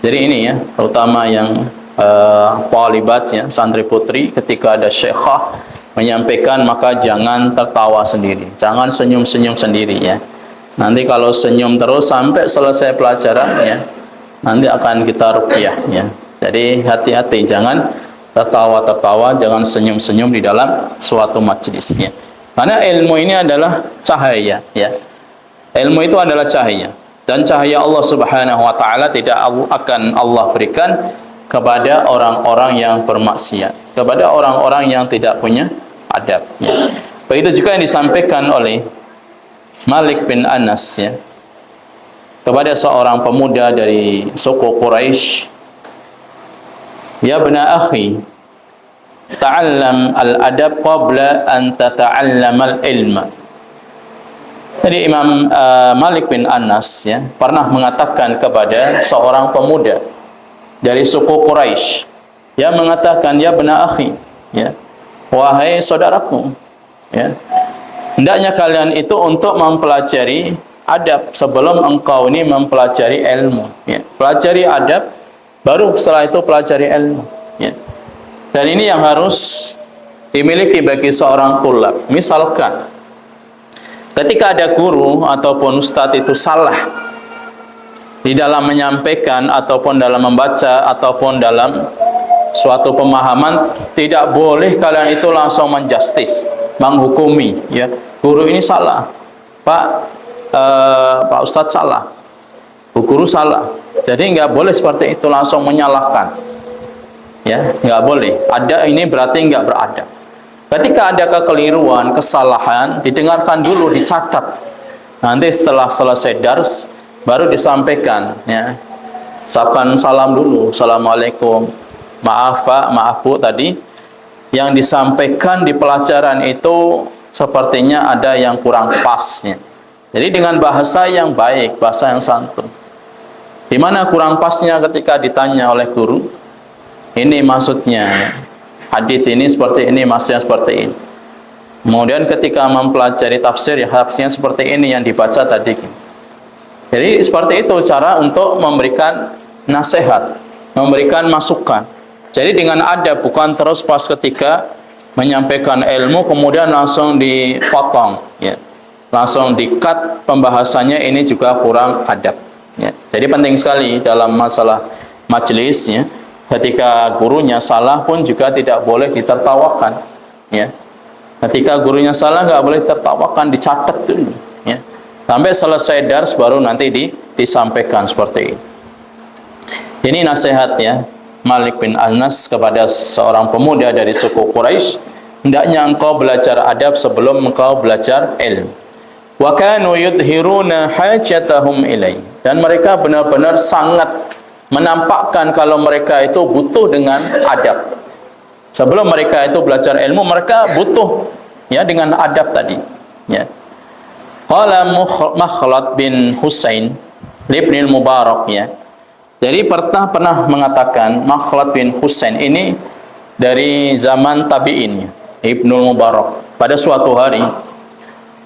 Jadi ini, ya, terutama yang talibatnya, santri putri, ketika ada syekhah menyampaikan maka jangan tertawa sendiri, jangan senyum-senyum sendiri, ya. Nanti kalau senyum terus sampai selesai pelajaran, ya, nanti akan kita ruqyah, ya. Jadi hati-hati, jangan tertawa-tertawa, jangan senyum-senyum di dalam suatu majelis, ya. Karena ilmu ini adalah cahaya, ya. Ilmu itu adalah cahaya, dan cahaya Allah Subhanahu wa taala tidak akan Allah berikan kepada orang-orang yang bermaksiat, kepada orang-orang yang tidak punya adab, ya. Begitu juga yang disampaikan oleh Malik bin Anas, ya, kepada seorang pemuda dari suku Quraisy, ya bna akhi, ta'allam al-adab qabla an tata'allam al-ilma. Jadi Imam Malik bin Anas, ya, pernah mengatakan kepada seorang pemuda dari suku Quraisy, ya, mengatakan, ya bna akhi, ya, wahai saudaraku, ya, hendaknya kalian itu untuk mempelajari adab sebelum engkau ini mempelajari ilmu, ya. Pelajari adab, baru setelah itu pelajari ilmu, ya. Dan ini yang harus dimiliki bagi seorang tulab. Misalkan ketika ada guru ataupun ustadz itu salah di dalam menyampaikan ataupun dalam membaca ataupun dalam suatu pemahaman, tidak boleh kalian itu langsung menjustis, menghukumi, ya, guru ini salah, Pak Ustadz salah, Bu Guru salah. Jadi nggak boleh seperti itu langsung menyalahkan, ya, nggak boleh. Ada ini berarti nggak beradab. Ketika ada kekeliruan, kesalahan, didengarkan dulu, dicatat. Nanti setelah selesai dars baru disampaikan, ya. Ucapkan salam dulu, assalamualaikum, maaf Pak, maaf Bu, tadi yang disampaikan di pelajaran itu sepertinya ada yang kurang pasnya. Jadi dengan bahasa yang baik, bahasa yang santun. Di mana kurang pasnya ketika ditanya oleh guru, ini maksudnya, hadis ini seperti ini, maksudnya seperti ini. Kemudian ketika mempelajari tafsir, ya tafsirnya seperti ini yang dibaca tadi. Jadi seperti itu cara untuk memberikan nasihat, memberikan masukan. Jadi dengan adab, bukan terus pas ketika menyampaikan ilmu kemudian langsung dipotong, ya. Langsung di-cut pembahasannya, ini juga kurang adab, ya. Jadi penting sekali dalam masalah majelis, ya, ketika gurunya salah pun juga tidak boleh ditertawakan, ya. Ketika gurunya salah nggak boleh ditertawakan, dicatat dulu, ya. Sampai selesai dars baru nanti disampaikan seperti ini. Ini nasihat, ya, Malik bin Anas kepada seorang pemuda dari suku Quraisy, hendaknya engkau belajar adab sebelum engkau belajar ilmu. Wa kanu yudhiruna hajatahum ilai, dan mereka benar-benar sangat menampakkan kalau mereka itu butuh dengan adab. Sebelum mereka itu belajar ilmu, mereka butuh, ya, dengan adab tadi, ya. Qala Makhlad bin Husain Ibn Mubarak, ya. Jadi pernah mengatakan Makhlad bin Husain ini dari zaman tabi'in, Ibnu Mubarak, pada suatu hari,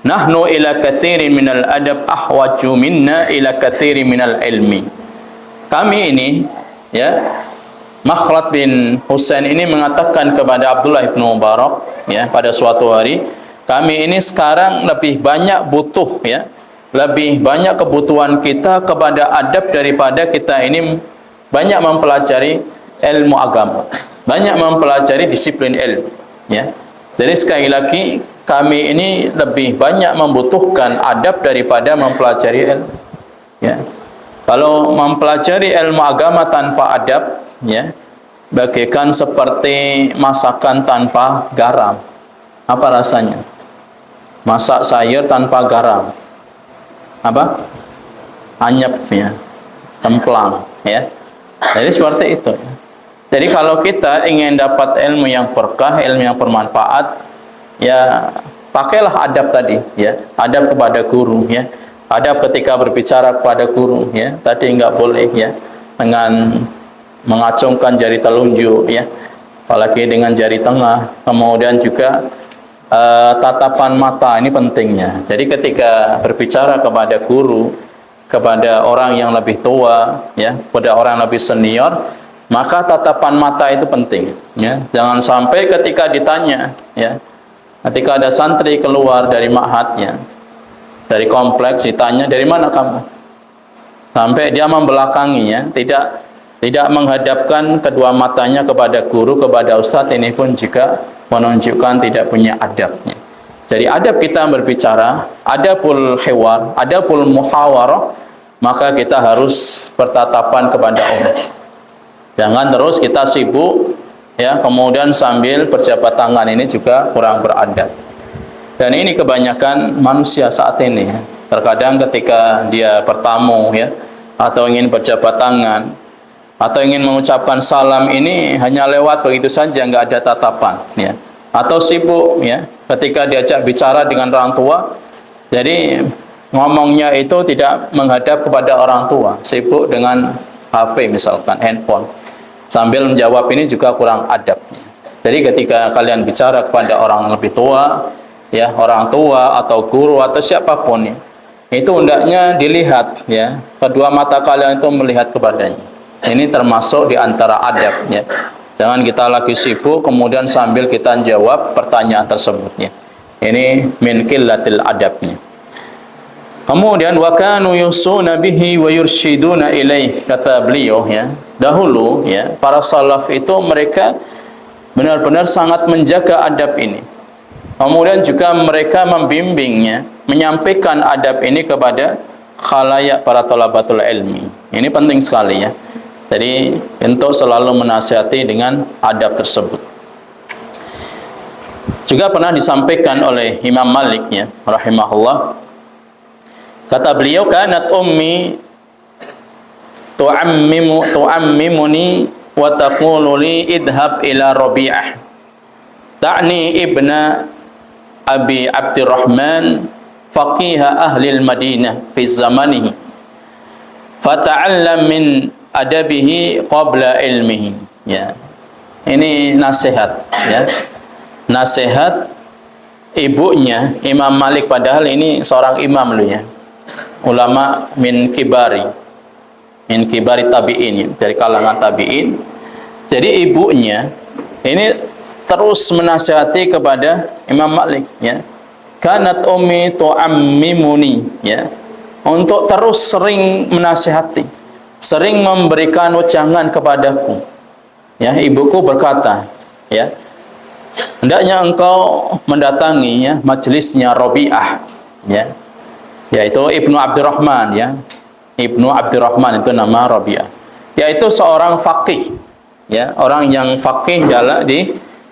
nahnu ila katsirin minal adab ahwaju minna ila katsirin minal ilmi. Kami ini, ya, Makhlad bin Husain ini mengatakan kepada Abdullah bin Mubarak, ya, pada suatu hari, kami ini sekarang lebih banyak butuh, ya, lebih banyak kebutuhan kita kepada adab daripada kita ini banyak mempelajari ilmu agama, banyak mempelajari disiplin ilmu, ya. Jadi sekali lagi, kami ini lebih banyak membutuhkan adab daripada mempelajari ilmu, ya. Kalau mempelajari ilmu agama tanpa adab, ya, bagaikan seperti masakan tanpa garam. Apa rasanya? Masak sayur tanpa garam, apa? Anyep, ya, templang, ya. Jadi seperti itu. Jadi kalau kita ingin dapat ilmu yang berkah, ilmu yang bermanfaat, ya pakailah adab tadi, ya. Adab kepada guru, ya. Adab ketika berbicara kepada guru, ya. Tadi enggak boleh, ya, dengan mengacungkan jari telunjuk, ya, apalagi dengan jari tengah. Kemudian juga tatapan mata, ini pentingnya. Jadi ketika berbicara kepada guru, kepada orang yang lebih tua, ya, kepada orang yang lebih senior, maka tatapan mata itu penting, ya. Jangan sampai ketika ditanya, ya, ketika ada santri keluar dari ma'hadnya, dari kompleks, ditanya, dari mana kamu? Sampai dia membelakanginya, tidak menghadapkan kedua matanya kepada guru, kepada ustadz, ini pun juga menunjukkan tidak punya adabnya. Jadi adab kita berbicara, adabul hiwar, adabul muhawarah, maka kita harus bertatapan kepada Allah. Jangan terus kita sibuk, ya, kemudian sambil berjabat tangan, ini juga kurang beradab. Dan ini kebanyakan manusia saat ini, ya. Terkadang ketika dia bertamu, ya, atau ingin berjabat tangan, atau ingin mengucapkan salam, ini hanya lewat begitu saja, nggak ada tatapan, ya. Atau sibuk, ya, ketika diajak bicara dengan orang tua, jadi ngomongnya itu tidak menghadap kepada orang tua, sibuk dengan HP misalkan, handphone, sambil menjawab, ini juga kurang adabnya. Jadi ketika kalian bicara kepada orang lebih tua, ya, orang tua atau guru atau siapapun, ya, itu hendaknya dilihat, ya, kedua mata kalian itu melihat kepadanya. Ini termasuk di antara adabnya. Jangan kita lagi sibuk kemudian sambil kita jawab pertanyaan tersebutnya. Ini min qillatil adabnya. Kemudian wa kanu yusuna bihi wa yurshiduna ilaih, kata beliau, ya. Dahulu, ya, para salaf itu mereka benar-benar sangat menjaga adab ini. Kemudian juga mereka membimbingnya, menyampaikan adab ini kepada khalayak para thalabatul ilmi. Ini penting sekali, ya. Jadi untuk selalu menasihati dengan adab tersebut. Juga pernah disampaikan oleh Imam Malik, ya, rahimahullah. Kata beliau, kanat ummi tu'ammimuni wa taqulu li idhab ila Rabi'ah ta'ni ibna Abi Abdurrahman faqiha ahli al-Madinah fi zamanihi fata'allam min adabihi qabla ilmihi. Ya, ini nasihat, ya, nasihat ibunya Imam Malik, padahal ini seorang imam loh, ya, ulama min kibari tabi'in, dari kalangan tabi'in. Jadi ibunya ini terus menasihati kepada Imam Malik, ya, kanat ummi tu'ammimuni, ya, untuk terus sering menasihati, sering memberikan wejangan kepadaku. Ya, ibuku berkata, ya, hendaknya engkau mendatangi, ya, majelisnya Rabi'ah, ya, yaitu Ibnu Abdurrahman, ya. Ibnu Abdurrahman itu nama Rabi'ah, yaitu seorang faqih, ya, orang yang faqih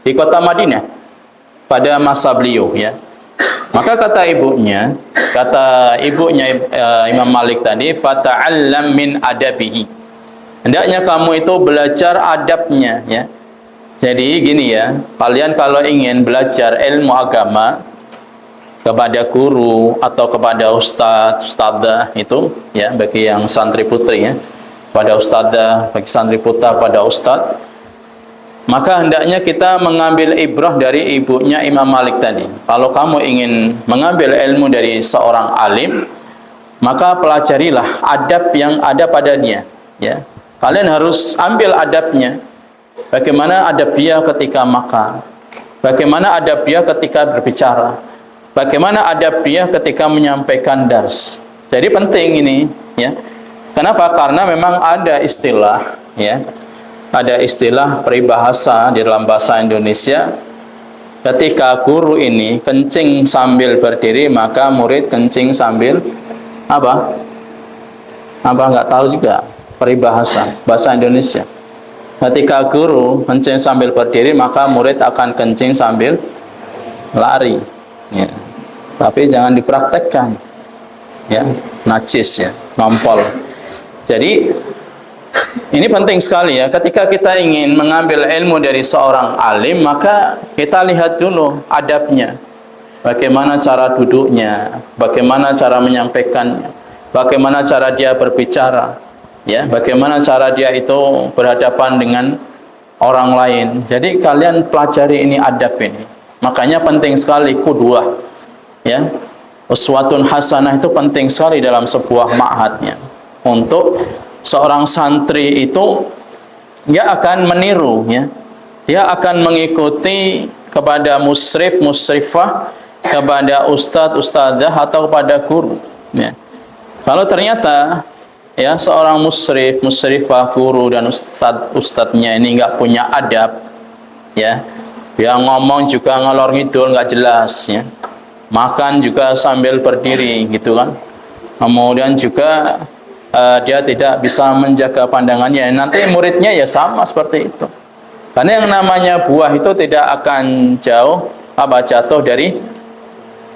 di kota Madinah pada masa beliau, ya. Maka kata ibunya Imam Malik tadi, fata'allam min adabihi, hendaknya kamu itu belajar adabnya, ya. Jadi gini, ya, kalian kalau ingin belajar ilmu agama kepada guru atau kepada ustadzah itu, ya, bagi yang santri putri, ya, pada ustadzah, bagi santri putra pada ustadz, maka hendaknya kita mengambil ibrah dari ibunya Imam Malik tadi. Kalau kamu ingin mengambil ilmu dari seorang alim, maka pelajarilah adab yang ada padanya, ya. Kalian harus ambil adabnya. Bagaimana adab dia ketika makan, bagaimana adab dia ketika berbicara, bagaimana adab dia ketika menyampaikan dars. Jadi penting ini, ya. Kenapa? Karena memang ada istilah, ya, ada istilah peribahasa di dalam bahasa Indonesia, ketika guru ini kencing sambil berdiri, maka murid kencing sambil apa? Nggak tahu juga, peribahasa bahasa Indonesia. Ketika guru kencing sambil berdiri, maka murid akan kencing sambil lari, ya. Tapi jangan dipraktekkan, ya, najis, ya, ngompol. Jadi ini penting sekali, ya, ketika kita ingin mengambil ilmu dari seorang alim, maka kita lihat dulu adabnya, bagaimana cara duduknya, bagaimana cara menyampaikannya, bagaimana cara dia berbicara, ya, bagaimana cara dia itu berhadapan dengan orang lain. Jadi kalian pelajari ini adab ini. Makanya penting sekali qudwah, ya, uswatun hasanah itu penting sekali dalam sebuah ma'hadnya. Untuk seorang santri itu dia akan meniru, ya, dia akan mengikuti kepada musrif, musrifah, kepada ustadz, ustadzah, atau kepada guru, ya. Kalau ternyata, ya, seorang musrif, musrifah, guru dan ustadznya ini nggak punya adab, ya, dia ngomong juga ngalor ngidul, nggak jelas, ya, makan juga sambil berdiri, gitu kan, kemudian juga dia tidak bisa menjaga pandangannya, nanti muridnya ya sama seperti itu. Karena yang namanya buah itu tidak akan jatuh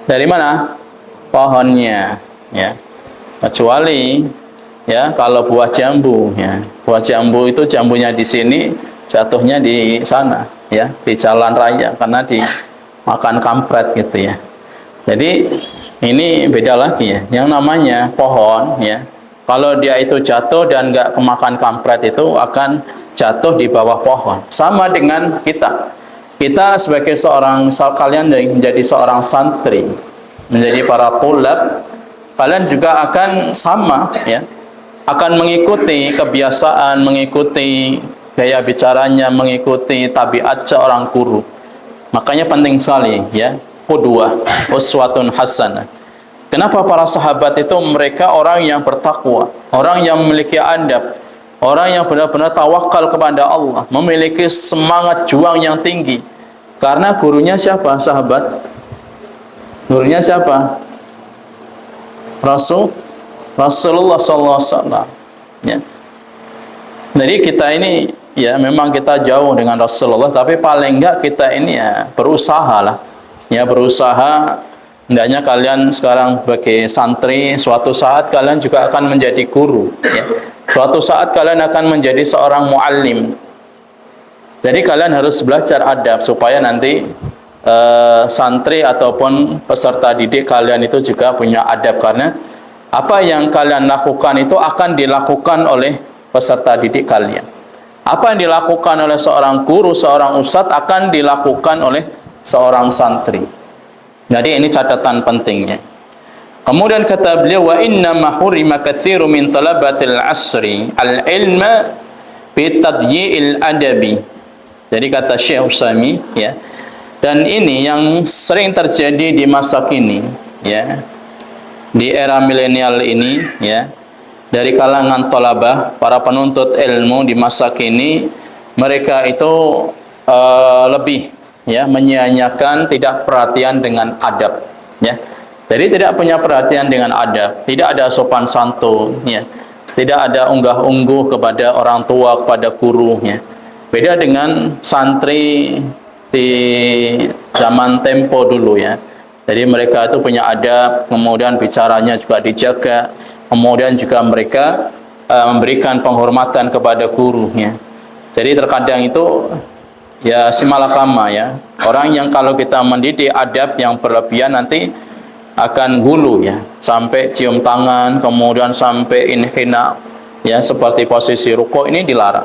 dari mana? Pohonnya, ya. Kecuali, ya, kalau buah jambu, ya, buah jambu itu jambunya di sini, jatuhnya di sana, ya, di jalan raya, karena dimakan kampret, gitu, ya. Jadi ini beda lagi, ya. Yang namanya pohon, ya, kalau dia itu jatuh dan nggak kemakan kampret, itu akan jatuh di bawah pohon. Sama dengan kita sebagai kalian menjadi seorang santri, menjadi para tulab, kalian juga akan sama, ya, akan mengikuti kebiasaan, mengikuti gaya bicaranya, mengikuti tabiat seorang guru. Makanya penting sekali, ya, qudwah, uswatun hasanah. Kenapa para sahabat itu mereka orang yang bertakwa, orang yang memiliki adab, orang yang benar-benar tawakal kepada Allah, memiliki semangat juang yang tinggi. Karena gurunya siapa, sahabat? Gurunya siapa? Rasulullah SAW, ya. Jadi kita ini, ya, memang kita jauh dengan Rasulullah, tapi paling enggak kita ini, ya, berusaha lah, ya, berusaha. Hendaknya kalian sekarang sebagai santri, suatu saat kalian juga akan menjadi guru, ya. Suatu saat kalian akan menjadi seorang muallim. Jadi kalian harus belajar adab supaya nanti santri ataupun peserta didik kalian itu juga punya adab, karena apa yang kalian lakukan itu akan dilakukan oleh peserta didik kalian. Apa yang dilakukan oleh seorang guru, seorang ustadz akan dilakukan oleh seorang santri. Jadi ini catatan pentingnya. Kemudian kata beliau, wa inna ma hurima katsiru min talabatil asri al-ilma bi tadyi'il adabi. Jadi kata Syekh Utsaimin, ya. Dan ini yang sering terjadi di masa kini, ya. Di era milenial ini, ya. Dari kalangan thalabah, para penuntut ilmu di masa kini, mereka itu lebih, ya, menyia-nyiakan, tidak perhatian dengan adab, ya. Jadi tidak punya perhatian dengan adab, tidak ada sopan santun, ya. Tidak ada unggah-ungguh kepada orang tua, kepada gurunya. Beda dengan santri di zaman tempo dulu, ya. Jadi mereka itu punya adab, kemudian bicaranya juga dijaga, kemudian juga mereka memberikan penghormatan kepada gurunya. Jadi terkadang itu ya simalakama, ya. Orang yang kalau kita mendidik adab yang berlebihan nanti akan hulu, ya, sampai cium tangan, kemudian sampai inhina, ya, seperti posisi rukuk, ini dilarang.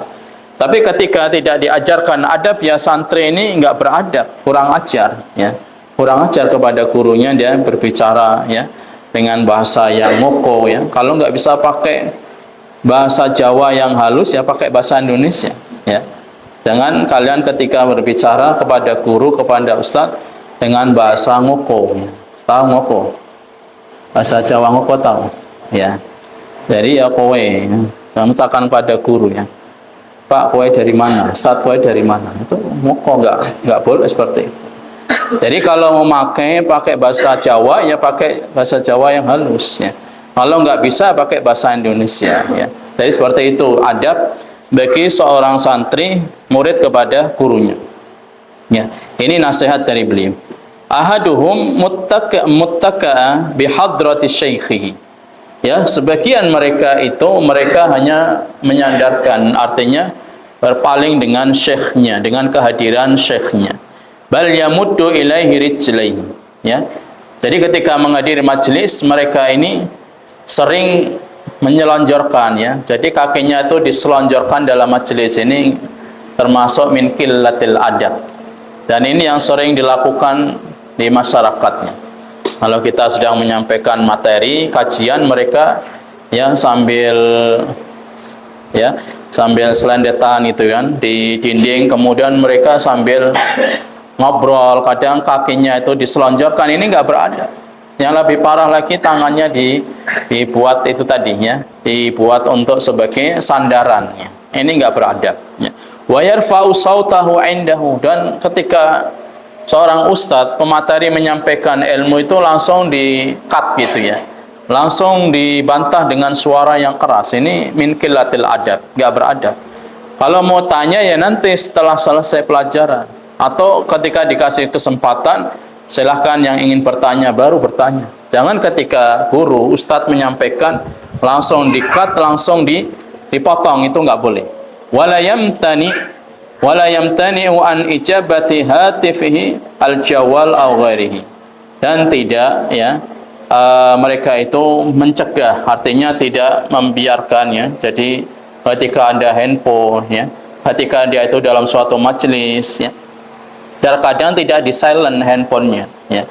Tapi ketika tidak diajarkan adab, ya santri ini enggak beradab, kurang ajar, ya, kurang ajar kepada gurunya, dia berbicara, ya, dengan bahasa yang ngoko, ya. Kalau enggak bisa pakai bahasa Jawa yang halus, ya pakai bahasa Indonesia, ya. Jangan kalian ketika berbicara kepada guru, kepada ustadz dengan bahasa ngoko, ya. Tahu ngoko? Bahasa Jawa ngoko tahu, ya. Jadi ya kowe, kamu takkan pada guru, ya. Pak, kowe dari mana? Ustaz, kowe dari mana? Itu ngoko, enggak boleh seperti itu. Jadi kalau mau pakai bahasa Jawa, ya pakai bahasa Jawa yang halus, ya. Kalau enggak bisa pakai bahasa Indonesia, ya. Jadi seperti itu adab bagi seorang santri murid kepada gurunya. Ya, ini nasihat dari beliau. Ahaduhum muttaka'a bihadrati syaikhihi. Ya, sebagian mereka itu mereka hanya menyandarkan, artinya berpaling dengan syekhnya, dengan kehadiran syekhnya. Bal yamuddu ilaihi rijlaihi, ya. Jadi ketika menghadiri majelis, mereka ini sering menyelonjorkan, ya. Jadi kakinya itu diselonjorkan dalam majelis ini, termasuk min qillatil adab. Dan ini yang sering dilakukan di masyarakatnya. Kalau kita sedang menyampaikan materi kajian, mereka, ya, sambil selendetan itu kan di dinding, kemudian mereka sambil ngobrol, kadang kakinya itu diselonjorkan, ini enggak beradab. Yang lebih parah lagi, tangannya dibuat itu tadinya, dibuat untuk sebagai sandarannya. Ini enggak beradab, ya. Wa yarfa'u sautahu 'indahu, dan ketika seorang ustadz pemateri menyampaikan ilmu itu langsung di-cut gitu, ya. Langsung dibantah dengan suara yang keras. Ini min qillatil adab, enggak beradab. Kalau mau tanya ya nanti setelah selesai pelajaran, atau ketika dikasih kesempatan, silahkan yang ingin bertanya baru bertanya. Jangan ketika guru ustadz menyampaikan langsung di-cut, langsung dipotong, itu enggak boleh. Wala yamtani'u an ijabati hatifihi al-jawal aw ghairihi. Dan tidak, ya, mereka itu mencegah, artinya tidak membiarkannya. Jadi ketika ada handphone, ya, ketika dia itu dalam suatu majelis, ya, terkadang tidak di silent handphonenya, ya.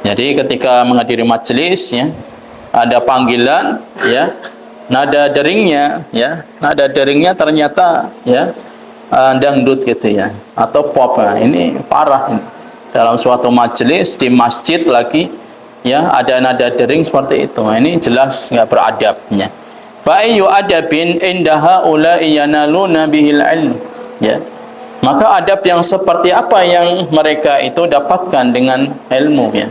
Jadi ketika menghadiri majelis, ya, ada panggilan, ya, nada deringnya, ya, nada deringnya ternyata, ya, dangdut gitu, ya, atau pop. Nah, ini parah ini. Dalam suatu majelis di masjid lagi, ya, ada nada dering seperti itu. Nah, ini jelas enggak beradabnya. Fa ayyu adabin indaha ulai yanaluna bihil ilm, ya. Maka adab yang seperti apa yang mereka itu dapatkan dengan ilmu, ya.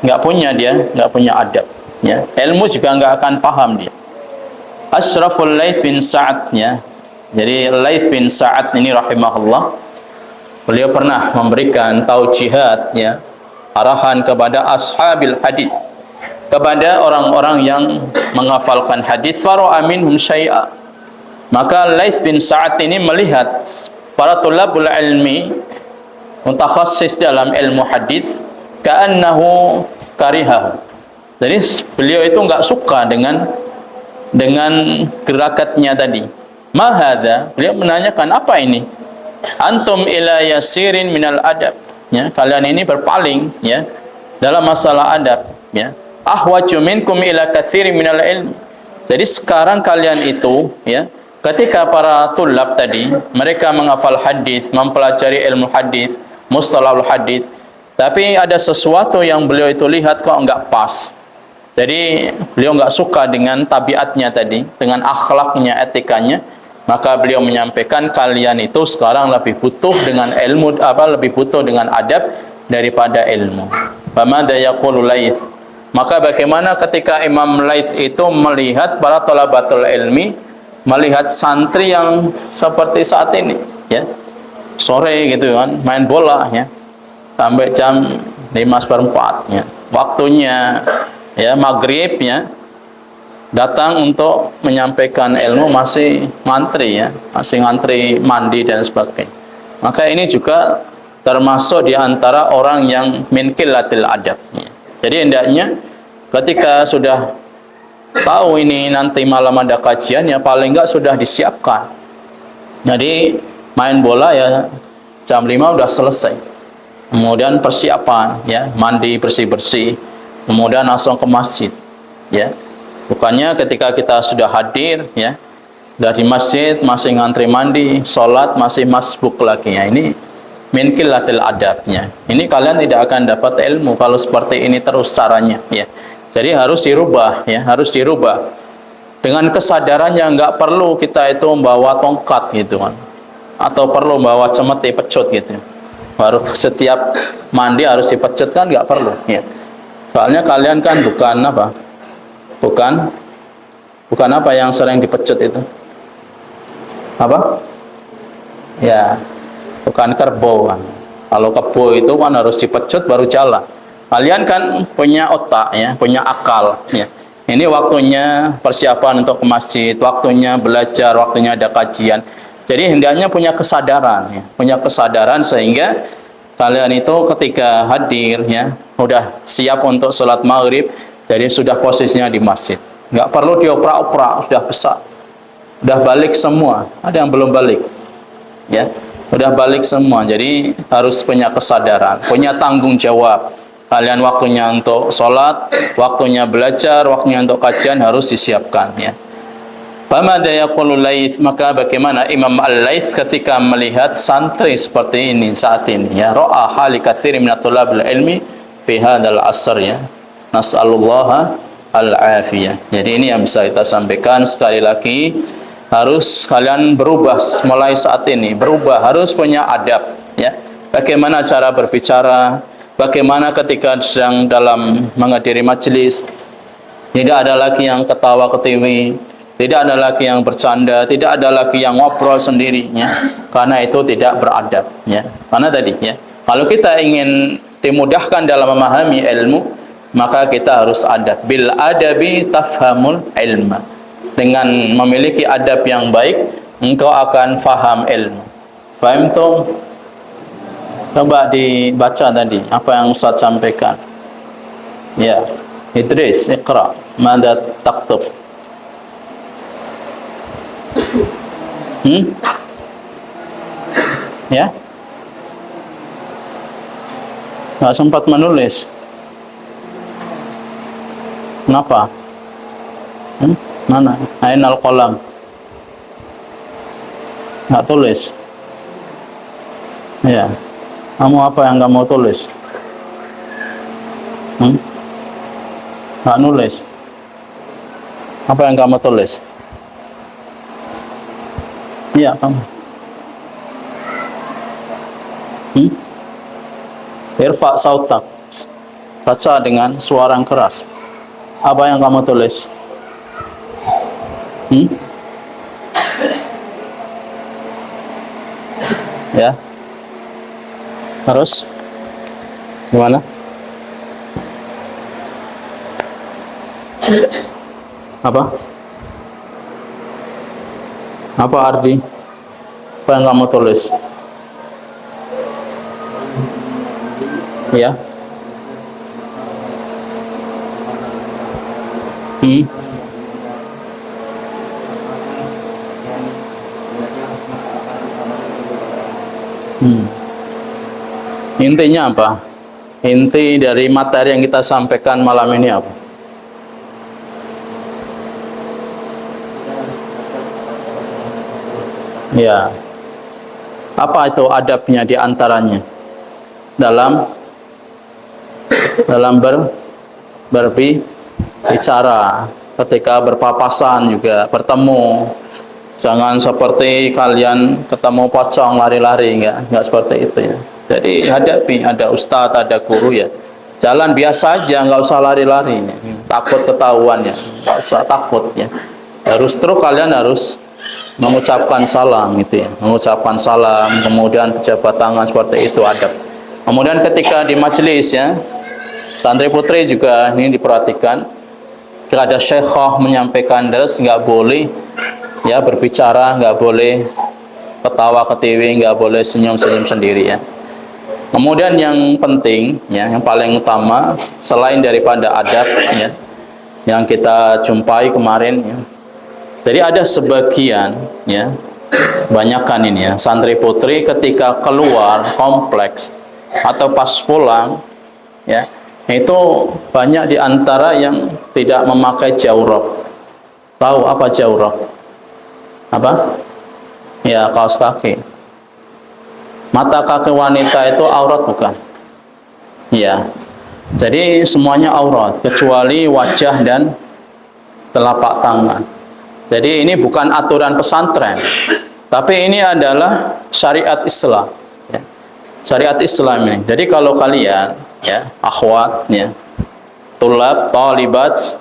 Enggak punya dia, enggak punya adab, ya. Ilmu juga enggak akan paham dia. Ashraful Laits bin Sa'ad, ya. Jadi Laits bin Sa'ad ini rahimahullah, beliau pernah memberikan taujihat, ya, arahan kepada ashabil hadis, kepada orang-orang yang menghafalkan hadis. Fara'a minhum syai'a. Maka Laits bin Sa'ad ini melihat para tulabul ilmi mutakhassis dalam ilmu hadis, ka'annahu karihahu. Jadi beliau itu enggak suka dengan gerakannya tadi. Ma hadza? Beliau menanyakan, apa ini? Antum ila yasirin minal adab. Ya, kalian ini berpaling ya dalam masalah adab ya. Ahwaju minkum ila katsirin minal ilm. Jadi sekarang kalian itu ya, ketika para tulab tadi mereka menghafal hadis, mempelajari ilmu hadis, mustalahul hadis, tapi ada sesuatu yang beliau itu lihat kok enggak pas. Jadi beliau enggak suka dengan tabiatnya tadi, dengan akhlaknya, etikanya, maka beliau menyampaikan kalian itu sekarang lebih butuh dengan ilmu lebih butuh dengan adab daripada ilmu. Famadza yaqulu Laits? Maka bagaimana ketika Imam Laits itu melihat para thalabatul ilmi, melihat santri yang seperti saat ini ya, sore gitu kan, main bola ya sampai jam 5:04 ya, waktunya ya maghrib ya, datang untuk menyampaikan ilmu masih ngantri ya, masih ngantri mandi dan sebagainya. Maka ini juga termasuk di antara orang yang min qillatil adab ya. Jadi hendaknya ketika sudah tahu ini nanti malam ada kajian ya, paling enggak sudah disiapkan. Jadi main bola ya jam 5 udah selesai. Kemudian persiapan ya, mandi bersih-bersih, kemudian langsung ke masjid ya. Bukannya ketika kita sudah hadir ya, dari masjid masih ngantri mandi, sholat masih masbuk lagi ya. Ini min qillatil adabnya. Ini kalian tidak akan dapat ilmu kalau seperti ini terus caranya ya. Jadi harus dirubah ya, harus dirubah dengan kesadaran yang nggak perlu kita itu membawa tongkat gitu kan, atau perlu bawa cemeti pecut gitu. Baru setiap mandi harus dipecut kan, nggak perlu ya. Soalnya kalian kan bukan apa? Bukan apa yang sering dipecut itu? Apa? Ya, bukan kerbau kan. Kalau kebo itu kan harus dipecut baru jalan. Kalian kan punya otak ya, punya akal ya. Ini waktunya persiapan untuk ke masjid, waktunya belajar, waktunya ada kajian. Jadi hendaknya punya kesadaran ya, punya kesadaran sehingga kalian itu ketika hadir ya, sudah siap untuk sholat maghrib, jadi sudah posisinya di masjid. Nggak perlu dioprak-oprak, sudah besar. Sudah balik semua, ada yang belum balik ya. Sudah balik semua, jadi harus punya kesadaran, punya tanggung jawab. Kalian waktunya untuk sholat, waktunya belajar, waktunya untuk kajian harus disiapkan ya. Famadza yaqulu Laits? Maka bagaimana Imam Al-Laits ketika melihat santri seperti ini saat ini ya, ra'a hali katsirin minat thulabil ilmi fi hadzal asr ya. Nas'alullaha al-afiyah. Jadi ini yang bisa kita sampaikan sekali lagi, harus kalian berubah mulai saat ini, berubah, harus punya adab ya. Bagaimana cara berbicara, bagaimana ketika sedang dalam menghadiri majelis, tidak ada lagi yang ketawa ketiwi, tidak ada lagi yang bercanda, tidak ada lagi yang ngobrol sendirinya, karena itu tidak beradab ya. Karena tadi ya, kalau kita ingin dimudahkan dalam memahami ilmu, maka kita harus adab. Bil adabi tafhamul ilma. Dengan memiliki adab yang baik, engkau akan faham ilmu. Faham tuh? Coba dibaca tadi apa yang Ustaz sampaikan. Ya, Idris, Iqra. Mada taktub? Ya? Nggak sempat menulis. Kenapa? Mana? Ainal qalam. Nggak tulis. Ya. Kamu apa yang kamu tulis? Nggak nulis. Apa yang kamu tulis? Iya, kamu. Irfa sautak. Baca dengan suara yang keras. Apa yang kamu tulis? Ya. Terus gimana? Apa? Apa Ardi? Apa yang kamu tulis? Ya. Hmm. Hmm. Intinya apa? Inti dari materi yang kita sampaikan malam ini apa? Ya. Apa itu adabnya di antaranya? Dalam berbicara, ketika berpapasan juga bertemu, jangan seperti kalian ketemu pocong lari-lari, enggak seperti itu ya. Jadi hadapi, ada ustadz, ada guru ya, jalan biasa aja, nggak usah lari-lari ya. Takut ketahuan ya, nggak usah takut ya. Harus terus kalian harus mengucapkan salam gitu ya, mengucapkan salam, kemudian pejabat tangan, seperti itu adab. Kemudian ketika di majelis ya, santri putri juga ini diperhatikan, ketika ada syekhah menyampaikan dars, nggak boleh ya berbicara, nggak boleh ketawa ketiwi, nggak boleh senyum-senyum sendiri ya. Kemudian yang penting ya, yang paling utama selain daripada adab ya, yang kita jumpai kemarin ya. Jadi ada sebagian ya, banyakkan ini ya, santri putri ketika keluar kompleks atau pas pulang ya, itu banyak di antara yang tidak memakai jawrab. Tahu apa jawrab? Apa? Ya, kaos kaki. Mata kaki wanita itu aurat bukan? Ya. Jadi semuanya aurat kecuali wajah dan telapak tangan. Jadi ini bukan aturan pesantren, tapi ini adalah syariat Islam. Ya. Syariat Islam ini. Jadi kalau kalian, ya, akhwat, ya, tulab, talibat,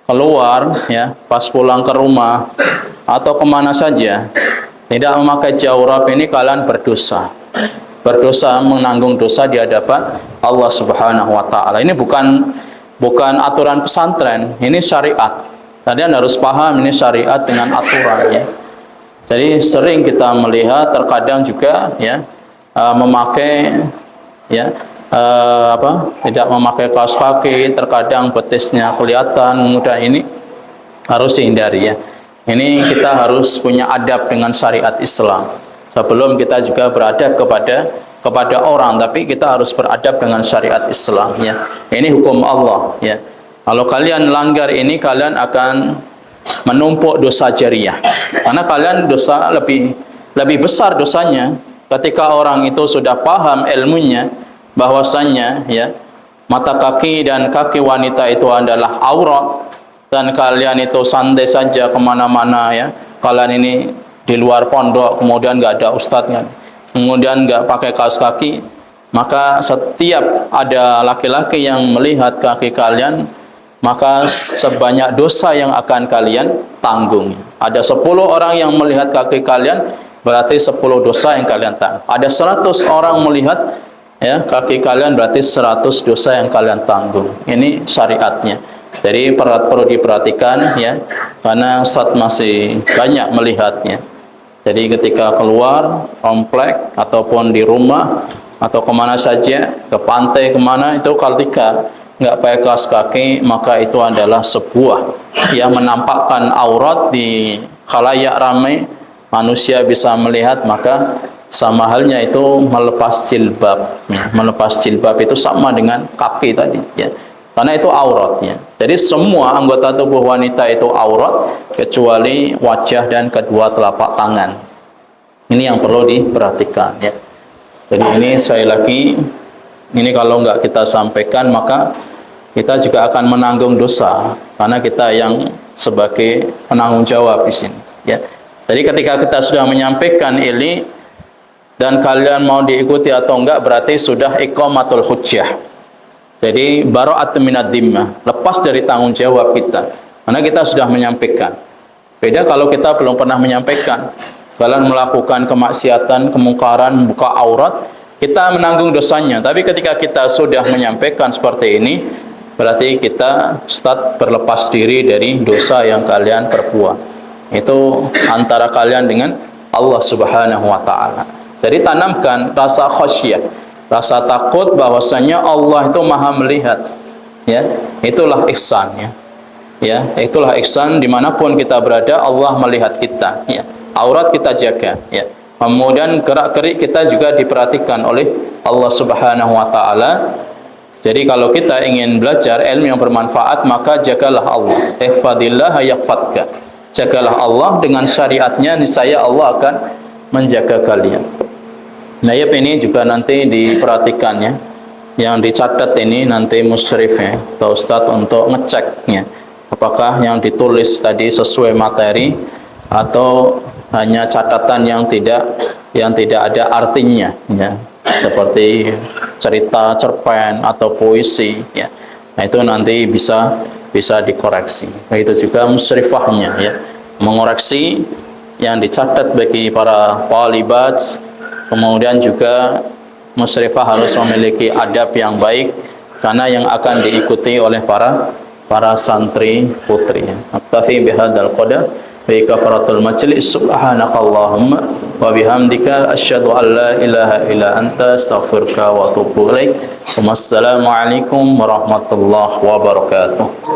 keluar, ya, pas pulang ke rumah atau kemana saja, tidak memakai jawrab, ini kalian berdosa. Berdosa, menanggung dosa di hadapan Allah Subhanahu wa taala. Ini bukan aturan pesantren, ini syariat. Kalian harus paham ini syariat dengan aturannya. Jadi sering kita melihat terkadang juga ya memakai ya tidak memakai kaos kaki, terkadang betisnya kelihatan, mudah, ini harus dihindari ya. Ini kita harus punya adab dengan syariat Islam. Sebelum kita juga beradab kepada orang, tapi kita harus beradab dengan syariat Islam ya. Ini hukum Allah ya. Kalau kalian langgar ini, kalian akan menumpuk dosa jariah. Karena kalian dosa lebih besar dosanya ketika orang itu sudah paham ilmunya bahwasannya ya mata kaki dan kaki wanita itu adalah aurat, dan kalian itu santai saja kemana-mana ya. Kalian ini di luar pondok, kemudian nggak ada ustadznya, kemudian nggak pakai kaos kaki, maka setiap ada laki-laki yang melihat kaki kalian, maka sebanyak dosa yang akan kalian tanggung. Ada 10 orang yang melihat kaki kalian, berarti 10 dosa yang kalian tanggung. Ada 100 orang melihat ya kaki kalian, berarti 100 dosa yang kalian tanggung. Ini syariatnya. Jadi perlu diperhatikan ya, karena saat masih banyak melihatnya. Jadi ketika keluar komplek ataupun di rumah atau kemana saja, ke pantai kemana, itu ketika nggak pakai kaos kaki, maka itu adalah sebuah yang menampakkan aurat di khalayak ramai, manusia bisa melihat, maka sama halnya itu melepas jilbab ya. Melepas jilbab itu sama dengan kaki tadi ya, karena itu auratnya. Jadi semua anggota tubuh wanita itu aurat kecuali wajah dan kedua telapak tangan. Ini yang perlu diperhatikan ya. Jadi ini sekali lagi, ini kalau nggak kita sampaikan, maka kita juga akan menanggung dosa, karena kita yang sebagai penanggung jawab di sini ya. Jadi ketika kita sudah menyampaikan ini dan kalian mau diikuti atau enggak, berarti sudah iqamatul hujjah. Jadi bara'atun minad dhimmah, lepas dari tanggung jawab kita, karena kita sudah menyampaikan. Beda kalau kita belum pernah menyampaikan, kalian melakukan kemaksiatan, kemungkaran, membuka aurat, kita menanggung dosanya. Tapi ketika kita sudah menyampaikan seperti ini, berarti kita start berlepas diri dari dosa yang kalian perbuat. Itu antara kalian dengan Allah Subhanahu wa taala. Jadi tanamkan rasa khasyah, Rasa takut bahwasanya Allah itu Maha melihat. Ya, itulah ihsan ya. Ya, itulah ihsan dimanapun kita berada Allah melihat kita. Ya, aurat kita jaga. Ya, kemudian gerak-gerik kita juga diperhatikan oleh Allah Subhanahu Wa Taala. Jadi kalau kita ingin belajar ilmu yang bermanfaat maka jagalah Allah. Ihfadillah yahfadka. Jagalah Allah dengan syariatnya niscaya Allah akan menjaga kalian. Nah, ini juga nanti diperhatikan ya. Yang dicatat ini nanti musyrif ya, atau ustadz untuk ngeceknya. Apakah yang ditulis tadi sesuai materi atau hanya catatan yang tidak ada artinya ya. Seperti cerita, cerpen atau puisi ya. Nah, itu nanti bisa dikoreksi. Begitu juga musyrifahnya ya. Mengoreksi yang dicatat bagi para talibat. Kemudian juga musyrifah harus memiliki adab yang baik karena yang akan diikuti oleh para santri putri. Aktafi bihadzal qadar bi kafaratul majlis. Subhanakallahumma wa bihamdika asyhadu an la ilaha illa anta astaghfiruka wa atubu ilaik. Wassalamu alaikum warahmatullahi wabarakatuh.